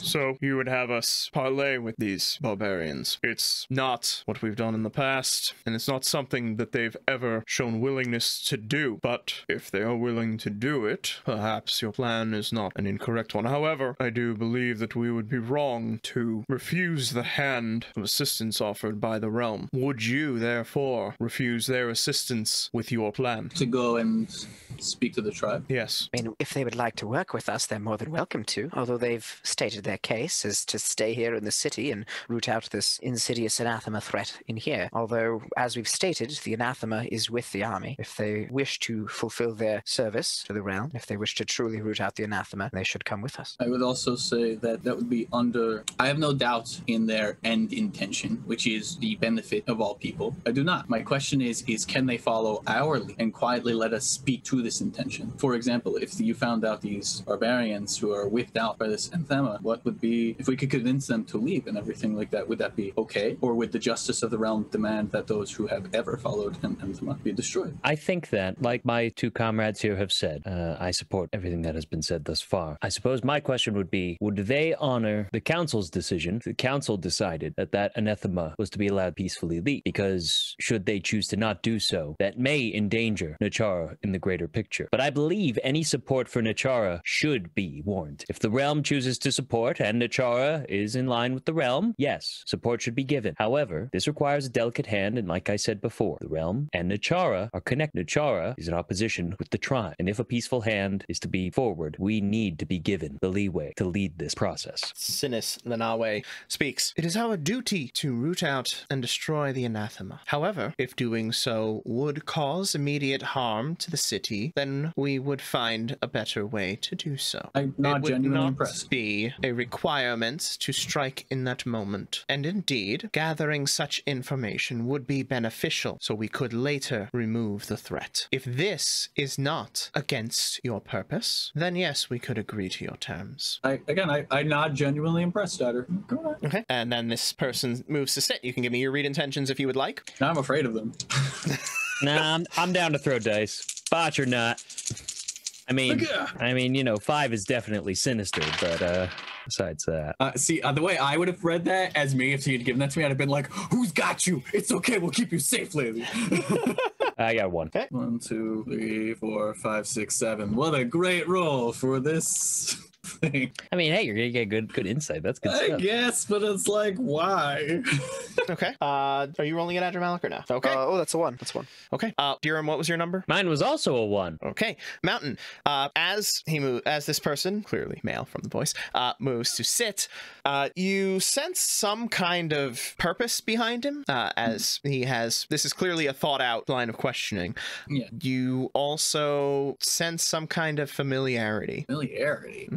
Speaker 5: So you would have us parlay with these barbarians. It's not what we've done in the past, and it's not something that they've ever shown willingness to do. But if they are willing to do it, perhaps your plan is not an incorrect one. However, I do believe that we would be wrong to refuse the hand of assistance offered by the realm. Would you, therefore, refuse their assistance with your plan?
Speaker 3: To go and speak to the tribe?
Speaker 5: Yes.
Speaker 6: I mean, if they would like to work with us, they're more than welcome to, although they've stated their case is to stay here in the city and root out this insidious anathema threat in here. Although, as we've stated, the anathema is with the army. If they wish to fulfill their service to the realm, if they wish to truly root out the anathema, they should come with us.
Speaker 3: I would also say that that would be under... I have no doubt in their end intention, which is the benefit of all people. I do not. My question is can they follow our lead and quietly let us speak to this intention? For example, if you found out these barbarians who are whipped out by this anathema, what would be, if we could convince them to leave and everything like that, would that be okay? Or would the justice of the realm demand that those who have ever followed an anathema be destroyed?
Speaker 4: I think that, like my two comrades here have said, I support everything that has been said thus far. I suppose my question would be, would they honor the council's decision? The council decided that that anathema was to be allowed peacefully leave, because should they choose to not do so, that may endanger Nachara in the greater picture. But I believe any support for Nachara should be warned. If the realm chooses to support and Nachara is in line with the realm, yes, support should be given. However, this requires a delicate hand, and like I said before, the realm and Nachara are connected. Nachara is in opposition with the tribe, and if a peaceful hand is to be forward, we need to be given the leeway to lead this process.
Speaker 1: Sinis Lenawe speaks. It is our duty to root out and destroy the anathema. However, if doing so would cause immediate harm to the city, then we would find a better way to do so.
Speaker 3: I'm not genuinely impressed.
Speaker 1: It would not be a requirement to strike in that moment. And indeed, gathering such information would be beneficial, so we could later remove the threat. If this is not against your purpose, then yes, we could agree to your terms.
Speaker 3: I'm not genuinely impressed at her. Go ahead.
Speaker 1: Okay. And then this person moves to sit. You can give me your read intentions if you would like.
Speaker 3: Now I'm afraid of them.
Speaker 4: Nah, I'm down to throw dice. Botch or not. I mean, you know, 5 is definitely sinister, but besides that.
Speaker 3: See, the way I would have read that as me, if he had given that to me, I'd have been like, who's got you? It's okay, we'll keep you safe, lady.
Speaker 4: I got 1.
Speaker 1: Okay.
Speaker 3: 1, 2, 3, 4, 5, 6, 7. What a great roll for this thing.
Speaker 4: I mean, hey, you're gonna get good insight. That's good stuff.
Speaker 3: I guess, but it's like, why?
Speaker 1: Okay. Are you rolling it, Adramalik, or no? Okay.
Speaker 6: Oh, that's a 1. That's 1.
Speaker 1: Okay. Dirham, what was your number?
Speaker 4: Mine was also a 1.
Speaker 1: Okay. Mountain, as this person, clearly male from the voice, moves to sit, you sense some kind of purpose behind him, as he has, this is clearly a thought out line of questioning.
Speaker 3: Yeah.
Speaker 6: You
Speaker 1: also sense some kind of familiarity.
Speaker 3: Familiarity?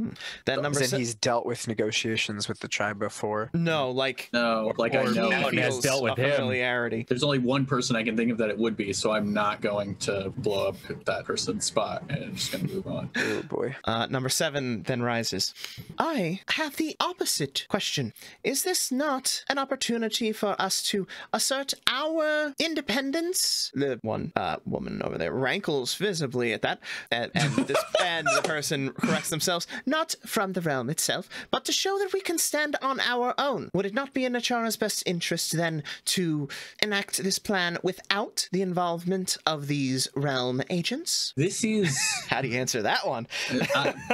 Speaker 1: That number
Speaker 6: Then he's dealt with negotiations with the tribe before.
Speaker 1: No, like...
Speaker 3: No, like I know.
Speaker 4: Mountain has dealt with him.
Speaker 1: Familiarity.
Speaker 3: There's only one person I can think of that it would be, so I'm not going to blow up that person's spot, and I'm just going to move on.
Speaker 6: Oh boy.
Speaker 1: Number 7 then rises. I have the opposite question. Is this not an opportunity for us to assert our independence? The one woman over there rankles visibly at that, and the person corrects themselves. Not from the realm itself, but to show that we can stand on our own. Would it not be in Nachara's best interest then to enact this plan without the involvement of these realm agents?
Speaker 3: This is...
Speaker 1: How do you answer that one?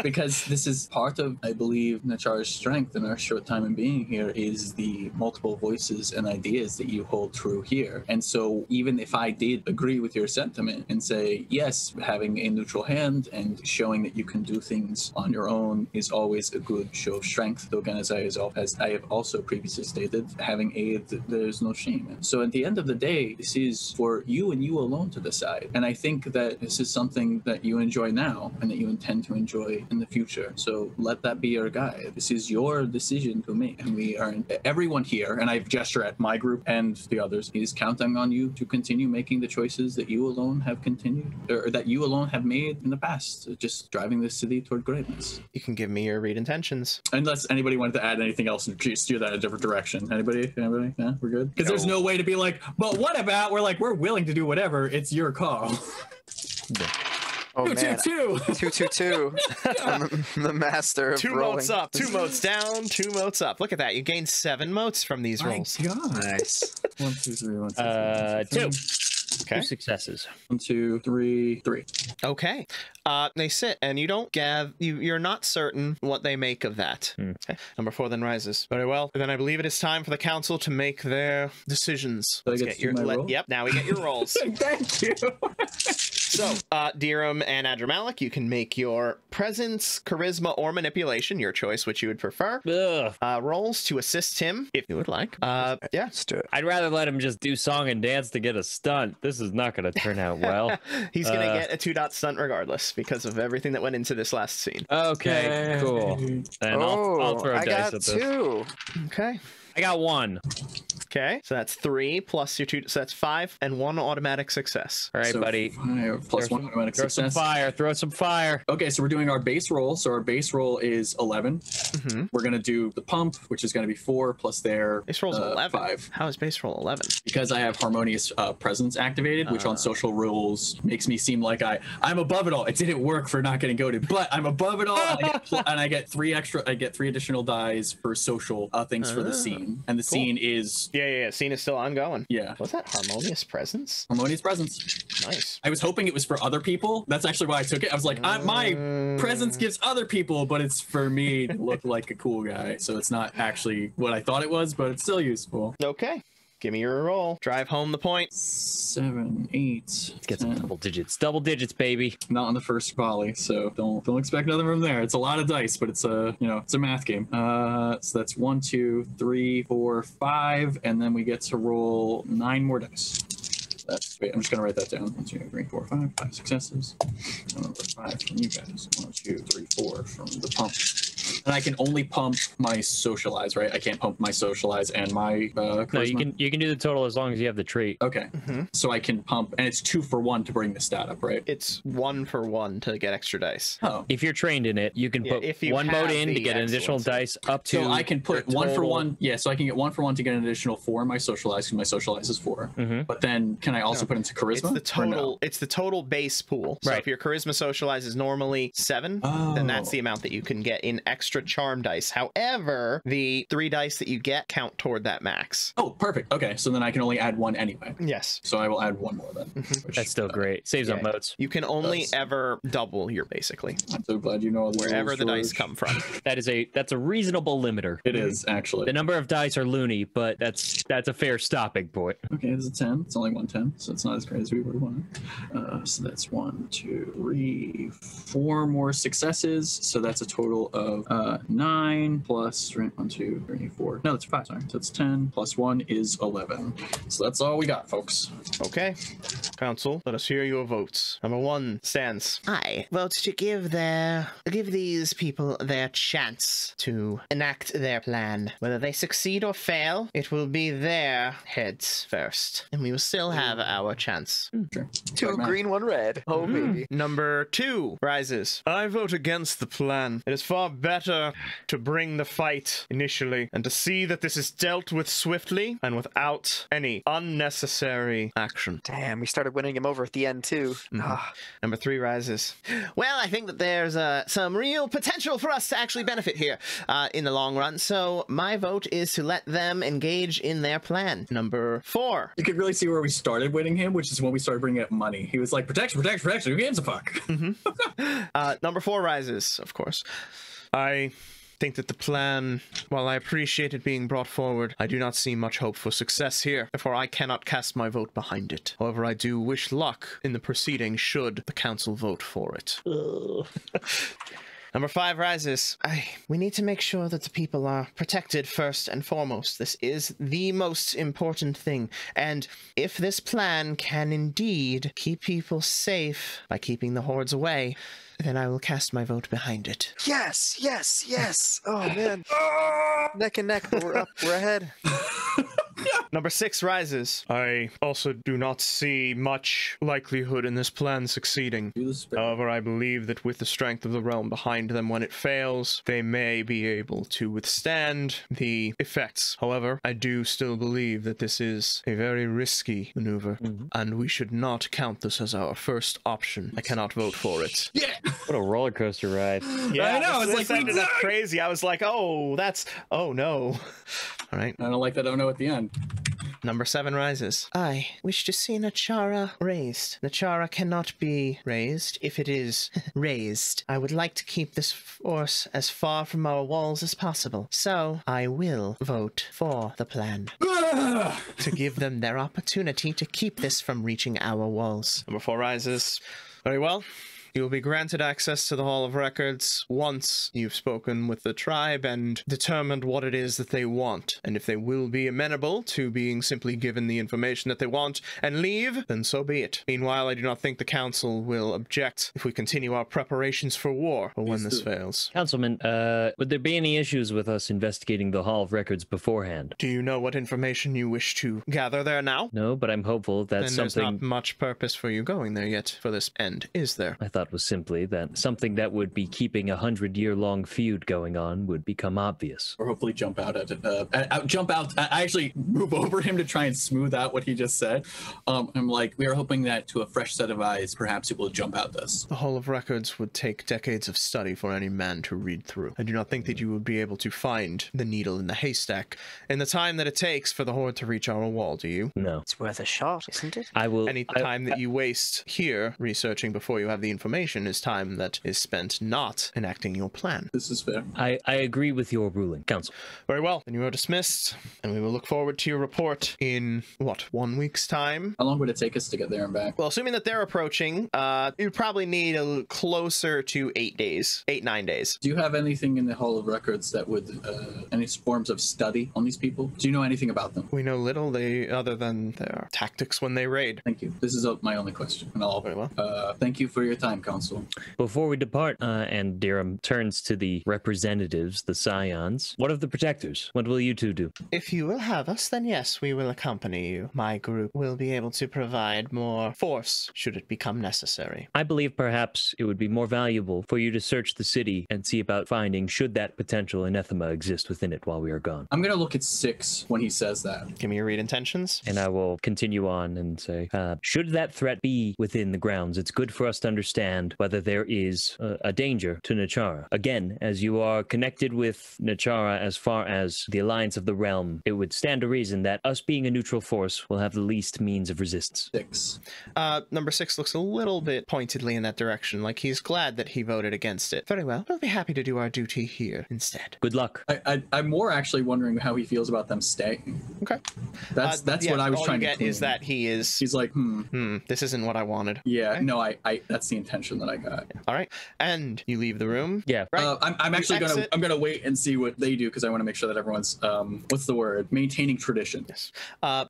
Speaker 3: Because this is part of, I believe, Nachara's strength in our short time in being here is the multiple voices and ideas that you hold true here. And so even if I did agree with your sentiment and say, yes, having a neutral hand and showing that you can do things on your own is always a good show of strength, though again, as I have also previously stated, having aid, there's no shame in. So at the end of the day, this is for you and you alone to decide. And I think that this is something that you enjoy now and that you intend to enjoy in the future. So let that be your guide. This is your decision to make. And we are, everyone here, and I gesture at my group and the others, is counting on you to continue making the choices that you alone have continued, or that you alone have made in the past, just driving this city toward greatness.
Speaker 1: You can give me your read intentions.
Speaker 3: Unless anybody wanted to add anything else and steer that in a different direction. Anybody? Yeah, we're good? Because there's no way to be like, but what about, we're willing to do whatever, it's your call.
Speaker 6: Oh, man.
Speaker 3: 222.
Speaker 6: The master of
Speaker 5: Two
Speaker 6: rolling.
Speaker 5: motes up, 2 motes down, 2 motes up.
Speaker 1: Look at that. You gained 7 motes from these rolls.
Speaker 3: God.
Speaker 6: Nice.
Speaker 3: 1, 2, 3, 1, 2, 3.
Speaker 4: 2.
Speaker 1: Okay.
Speaker 4: 2 successes.
Speaker 3: 1, 2, 3, 3.
Speaker 1: Okay. They sit, and you don't gather. You're not certain what they make of that. Okay. Number 4 then rises. Very well. Then I believe it is time for the council to make their decisions.
Speaker 3: So I get to do my roll?
Speaker 1: Yep. Now we get your rolls.
Speaker 3: Thank you.
Speaker 1: So, Dirham and Adramalik, you can make your presence, charisma, or manipulation, your choice, which you would prefer. Rolls to assist him, if you would like. Yeah.
Speaker 6: Let's do it.
Speaker 4: I'd rather let him just do song and dance to get a stunt. This is not going to turn out well.
Speaker 1: He's going to get a 2-dot stunt regardless because of everything that went into this last scene.
Speaker 4: Okay, cool. And I'll throw
Speaker 6: I
Speaker 4: dice
Speaker 6: got
Speaker 4: at this.
Speaker 6: 2.
Speaker 1: Okay.
Speaker 4: I got 1.
Speaker 1: Okay, so that's 3 plus your 2, so that's 5 and 1 automatic success.
Speaker 4: All right,
Speaker 3: So
Speaker 4: buddy.
Speaker 3: 5 plus 1 automatic
Speaker 4: Throw
Speaker 3: success.
Speaker 4: some fire. Throw some fire.
Speaker 3: Okay, so we're doing our base roll. So our base roll is 11. We're going to do the pump, which is going to be 4 plus their
Speaker 1: Base roll's 11.
Speaker 3: 5.
Speaker 1: How is base roll 11?
Speaker 3: Because I have harmonious presence activated, which on social rules makes me seem like I'm above it all. It didn't work for not getting goaded, but I'm above it all, and I get 3 additional dies for social things for the scene, and the scene is
Speaker 1: Yeah. Scene is still ongoing.
Speaker 3: Yeah.
Speaker 1: What's that? Harmonious presence?
Speaker 3: harmonious presence.
Speaker 1: Nice.
Speaker 3: I was hoping it was for other people. That's actually why I took it. I was like, my presence gives other people, but it's for me to look like a cool guy. So it's not actually what I thought it was, but it's still useful.
Speaker 1: Okay. Give me your roll. Drive home the point.
Speaker 3: 7, 8.
Speaker 4: Get some
Speaker 3: 10.
Speaker 4: double digits. Double digits, baby.
Speaker 3: Not on the first volley, so don't expect nothing from there. It's a lot of dice, but it's a it's a math game. So that's 1, 2, 3, 4, 5, and then we get to roll 9 more dice. Wait, I'm just gonna write that down. 1, 2, 3, 4, 5. 5 successes. 5 from you guys. 1, 2, 3, 4 from the pump. And I can only pump my socialize, right? I can't pump my socialize and my charisma.
Speaker 4: No, you can do the total as long as you have the trait.
Speaker 3: Okay, so I can pump, and it's 2 for 1 to bring the stat up, right?
Speaker 1: It's 1 for 1 to get extra dice.
Speaker 3: Oh,
Speaker 4: If you're trained in it, you can
Speaker 1: Yeah,
Speaker 4: put
Speaker 1: if you
Speaker 4: 1
Speaker 1: have
Speaker 4: mode in to
Speaker 1: the
Speaker 4: get an additional
Speaker 1: excellency.
Speaker 4: dice up to.
Speaker 3: so I can put
Speaker 4: your
Speaker 3: 1 for
Speaker 4: total.
Speaker 3: 1. Yeah, so I can get 1 for 1 to get an additional 4 in my socialize, because my socialize is 4. But then can I also put into charisma?
Speaker 1: It's the
Speaker 3: or
Speaker 1: total.
Speaker 3: no?
Speaker 1: It's the total base pool. So
Speaker 4: Right.
Speaker 1: if your charisma socialize is normally 7, then that's the amount that you can get in extra charm dice. However, the 3 dice that you get count toward that max.
Speaker 3: Oh, perfect. Okay, so then I can only add 1 anyway.
Speaker 1: Yes.
Speaker 3: So I will add 1 more then. Which,
Speaker 4: That's still great. Saves on
Speaker 1: Yeah.
Speaker 4: modes.
Speaker 1: You can only
Speaker 3: Does.
Speaker 1: ever double your basically
Speaker 3: I'm so glad you know all the
Speaker 1: wherever
Speaker 3: rules,
Speaker 1: the dice
Speaker 3: George.
Speaker 1: come from.
Speaker 4: That's a reasonable limiter.
Speaker 3: It is actually.
Speaker 4: The number of dice are loony, but that's a fair stopping point.
Speaker 3: Okay, it's a 10. It's only 110, so it's not as great as we would have wanted. So that's 1, 2, 3, 4 more successes. So that's a total of 9 plus 1, 2, 3, 4. No, that's 5. Sorry. So it's 10 plus 1 is 11. So that's all we got, folks.
Speaker 1: Okay. Council, let us hear your votes. Number 1 stands. I vote to give these people their chance to enact their plan. Whether they succeed or fail, it will be their heads first, and we will still have our chance.
Speaker 3: Sure.
Speaker 6: 2 green, 1 red. Oh, baby.
Speaker 1: Number 2 rises. I vote against the plan. It is far better
Speaker 5: better to bring the fight initially and to see that this is dealt with swiftly and without any unnecessary action.
Speaker 6: Damn, we started winning him over at the end, too.
Speaker 1: Number 3 rises. Well, I think that there's some real potential for us to actually benefit here in the long run, so my vote is to let them engage in their plan. Number 4.
Speaker 3: You could really see where we started winning him, which is when we started bringing up money. He was like, protection, protection, protection, who gives a fuck?
Speaker 5: Number 4 rises, of course. I think that the plan, while I appreciate it being brought forward, I do not see much hope for success here. Therefore, I cannot cast my vote behind it. However, I do wish luck in the proceeding should the council vote for it. Number 5 rises. We need to make sure that the people are protected first and foremost. This is the most important thing. And if this plan can indeed keep people safe by keeping the hordes away, then I will cast my vote behind it.
Speaker 6: Yes, yes, yes. Oh, man. Neck and neck, but we're up. We're ahead.
Speaker 5: Number 6 rises. I also do not see much likelihood in this plan succeeding. However, I believe that with the strength of the realm behind them, when it fails, they may be able to withstand the effects. However, I do still believe that this is a very risky maneuver, and we should not count this as our first option. I cannot vote for it.
Speaker 3: Yeah.
Speaker 4: What a roller coaster ride.
Speaker 5: Yeah,
Speaker 3: I know. It's
Speaker 5: this
Speaker 3: like
Speaker 5: ended up crazy. I was like, oh no. All right.
Speaker 3: I don't like that. I don't know at the end.
Speaker 5: Number 7 rises. I wish to see Nachara raised. Nachara cannot be raised if it is raised. I would like to keep this force as far from our walls as possible. So I will vote for the plan to give them their opportunity to keep this from reaching our walls. Number 4 rises. Very well. You will be granted access to the Hall of Records once you've spoken with the tribe and determined what it is that they want. And if they will be amenable to being simply given the information that they want and leave, then so be it. Meanwhile, I do not think the council will object if we continue our preparations for war or when this fails.
Speaker 4: Councilman, would there be any issues with us investigating the Hall of Records beforehand?
Speaker 5: Do you know what information you wish to gather there now?
Speaker 4: No, but I'm hopeful that
Speaker 5: then there's not much purpose for you going there yet for this end, is there?
Speaker 4: I thought was simply that something that would be keeping a 100-year-long feud going on would become obvious.
Speaker 3: Or hopefully jump out at it. I actually move over him to try and smooth out what he just said. I'm like, we are hoping that to a fresh set of eyes, perhaps it will jump out this.
Speaker 5: The Hall of Records would take decades of study for any man to read through. I do not think that you would be able to find the needle in the haystack in the time that it takes for the Horde to reach our wall, do you?
Speaker 4: No.
Speaker 6: It's worth a shot, isn't it?
Speaker 5: Any time that you waste here researching before you have the information is time that is spent not enacting your plan.
Speaker 3: This is fair.
Speaker 4: I agree with your ruling, Council.
Speaker 5: Very well. Then you are dismissed, and we will look forward to your report in, 1 week's time?
Speaker 3: How long would it take us to get there and back?
Speaker 5: Well, assuming that they're approaching, you'd probably need a closer to 9 days.
Speaker 3: Do you have anything in the Hall of Records that would, any forms of study on these people? Do you know anything about them?
Speaker 5: We know little, other than their tactics when they raid.
Speaker 3: Thank you. This is my only question. And
Speaker 5: Very well.
Speaker 3: Thank you for your time, Council.
Speaker 4: Before we depart, and Dirham turns to the representatives, the Scions, what of the protectors? What will you two do?
Speaker 5: If you will have us, then yes, we will accompany you. My group will be able to provide more force should it become necessary.
Speaker 4: I believe perhaps it would be more valuable for you to search the city and see about finding should that potential anathema exist within it while we are gone.
Speaker 3: I'm going to look at 6 when he says that.
Speaker 5: Give me your read intentions.
Speaker 4: And I will continue on and say, should that threat be within the grounds, it's good for us to understand whether there is a danger to Nachara. Again, as you are connected with Nachara as far as the alliance of the realm, it would stand to reason that us being a neutral force will have the least means of resistance.
Speaker 3: 6.
Speaker 5: Number 6 looks a little bit pointedly in that direction, like he's glad that he voted against it. Very well. We'll be happy to do our duty here instead.
Speaker 4: Good luck.
Speaker 3: I'm more actually wondering how he feels about them staying.
Speaker 5: Okay.
Speaker 3: That's what I was trying to
Speaker 5: get
Speaker 3: clean.
Speaker 5: is that he's
Speaker 3: like,
Speaker 5: this isn't what I wanted.
Speaker 3: Yeah,
Speaker 5: okay.
Speaker 3: No, I that's the intention that I got.
Speaker 5: All right. And you leave the room.
Speaker 4: Yeah.
Speaker 5: Right.
Speaker 3: I'm actually gonna wait and see what they do because I want to make sure that everyone's what's the word? Maintaining tradition.
Speaker 5: Yes.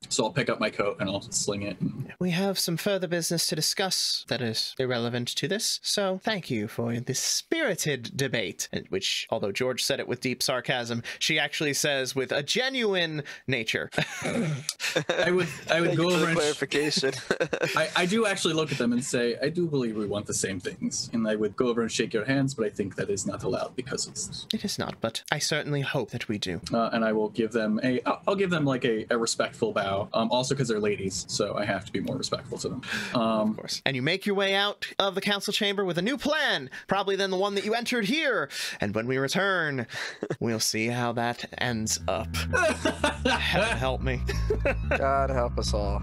Speaker 3: So I'll pick up my coat and I'll sling it.
Speaker 5: We have some further business to discuss that is irrelevant to this. So thank you for this spirited debate, which, although George said it with deep sarcasm, she actually says with a genuine nature.
Speaker 3: I would
Speaker 6: Thank
Speaker 3: go
Speaker 6: you for
Speaker 3: over
Speaker 6: the
Speaker 3: and
Speaker 6: clarification.
Speaker 3: I do actually look at them and say, I do believe we want the same things. And I would go over and shake your hands, but I think that is not allowed because of this.
Speaker 5: It is not, but I certainly hope that we do.
Speaker 3: And I will give them I'll give them like a respectful bow. Also because they're ladies, so I have to be more respectful to them.
Speaker 5: Of course. And you make your way out of the council chamber with a new plan, probably than the one that you entered here. And when we return, we'll see how that ends up. Heaven help me.
Speaker 6: God help us all.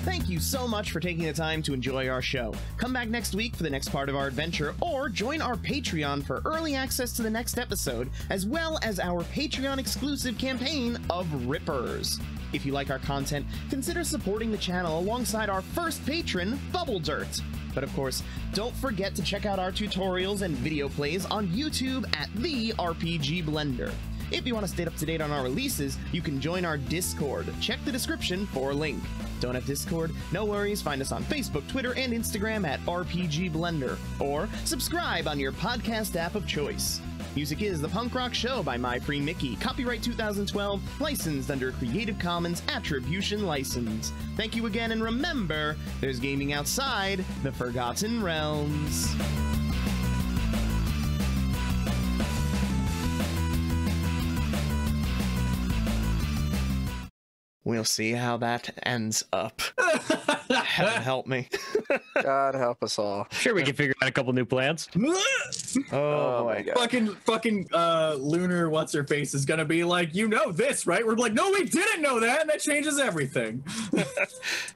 Speaker 1: Thank you so much for taking the time to enjoy our show. Come back next week for the next part of our adventure, or join our Patreon for early access to the next episode, as well as our Patreon exclusive campaign of Rippers. If you like our content, consider supporting the channel alongside our first patron, Bubble Dirt. But of course, don't forget to check out our tutorials and video plays on YouTube at The RPG Blender. If you want to stay up to date on our releases, you can join our Discord. Check the description for a link. Don't have Discord? No worries, find us on Facebook, Twitter, and Instagram at RPG Blender, or subscribe on your podcast app of choice. Music is The Punk Rock Show by My Free Mickey, copyright 2012, licensed under Creative Commons Attribution License. Thank you again, and remember, there's gaming outside the Forgotten Realms.
Speaker 5: We'll see how that ends up. Heaven help me.
Speaker 6: God help us all.
Speaker 4: Sure, we can figure out a couple new plans.
Speaker 5: Oh boy.
Speaker 3: Fucking Lunar what's her face is gonna be like, you know this, right? We're like, no, we didn't know that, and that changes everything.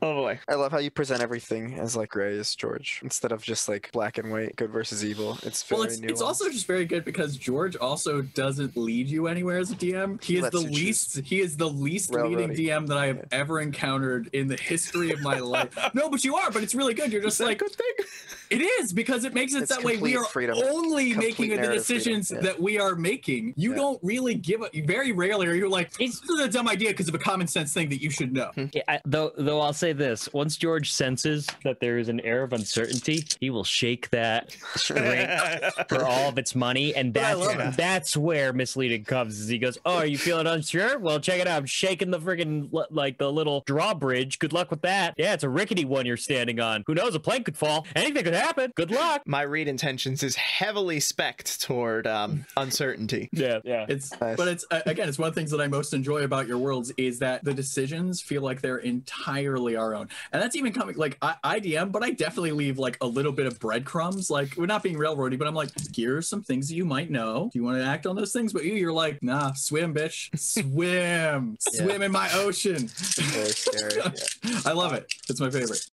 Speaker 5: Oh boy.
Speaker 6: I love how you present everything as like grayish, George, instead of just like black and white, good versus evil. It's very nuanced.
Speaker 3: It's also just very good because George also doesn't lead you anywhere as a DM. He is the least leading DM that I have ever encountered in the history of my life. No, but you are, but it's really good. You're just like,
Speaker 5: good thing?
Speaker 3: It is, because it makes it that way we are only making the decisions that we are making. You don't really very rarely are you like, this is a dumb idea because of a common sense thing that you should know.
Speaker 4: Yeah, though I'll say this, once George senses that there is an air of uncertainty, he will shake that straight for all of its money, and that's where misleading comes, is he goes, oh, are you feeling unsure? Well, check it out, I'm shaking the friggin' like the little drawbridge. Good luck with that. Yeah, it's a rickety one you're standing on. Who knows, a plank could fall. Anything could happen. Good luck.
Speaker 5: My read intentions is heavily spec'd toward uncertainty.
Speaker 4: Yeah.
Speaker 3: It's again, it's one of the things that I most enjoy about your worlds is that the decisions feel like they're entirely our own. And that's even coming, like, I DM, but I definitely leave like a little bit of breadcrumbs. Like, we're not being railroady, but I'm like, here's some things that you might know. Do you want to act on those things? But you're like, nah, swim, bitch. Swim in my ocean.
Speaker 6: Very scary.
Speaker 3: I love it. It's my favorite.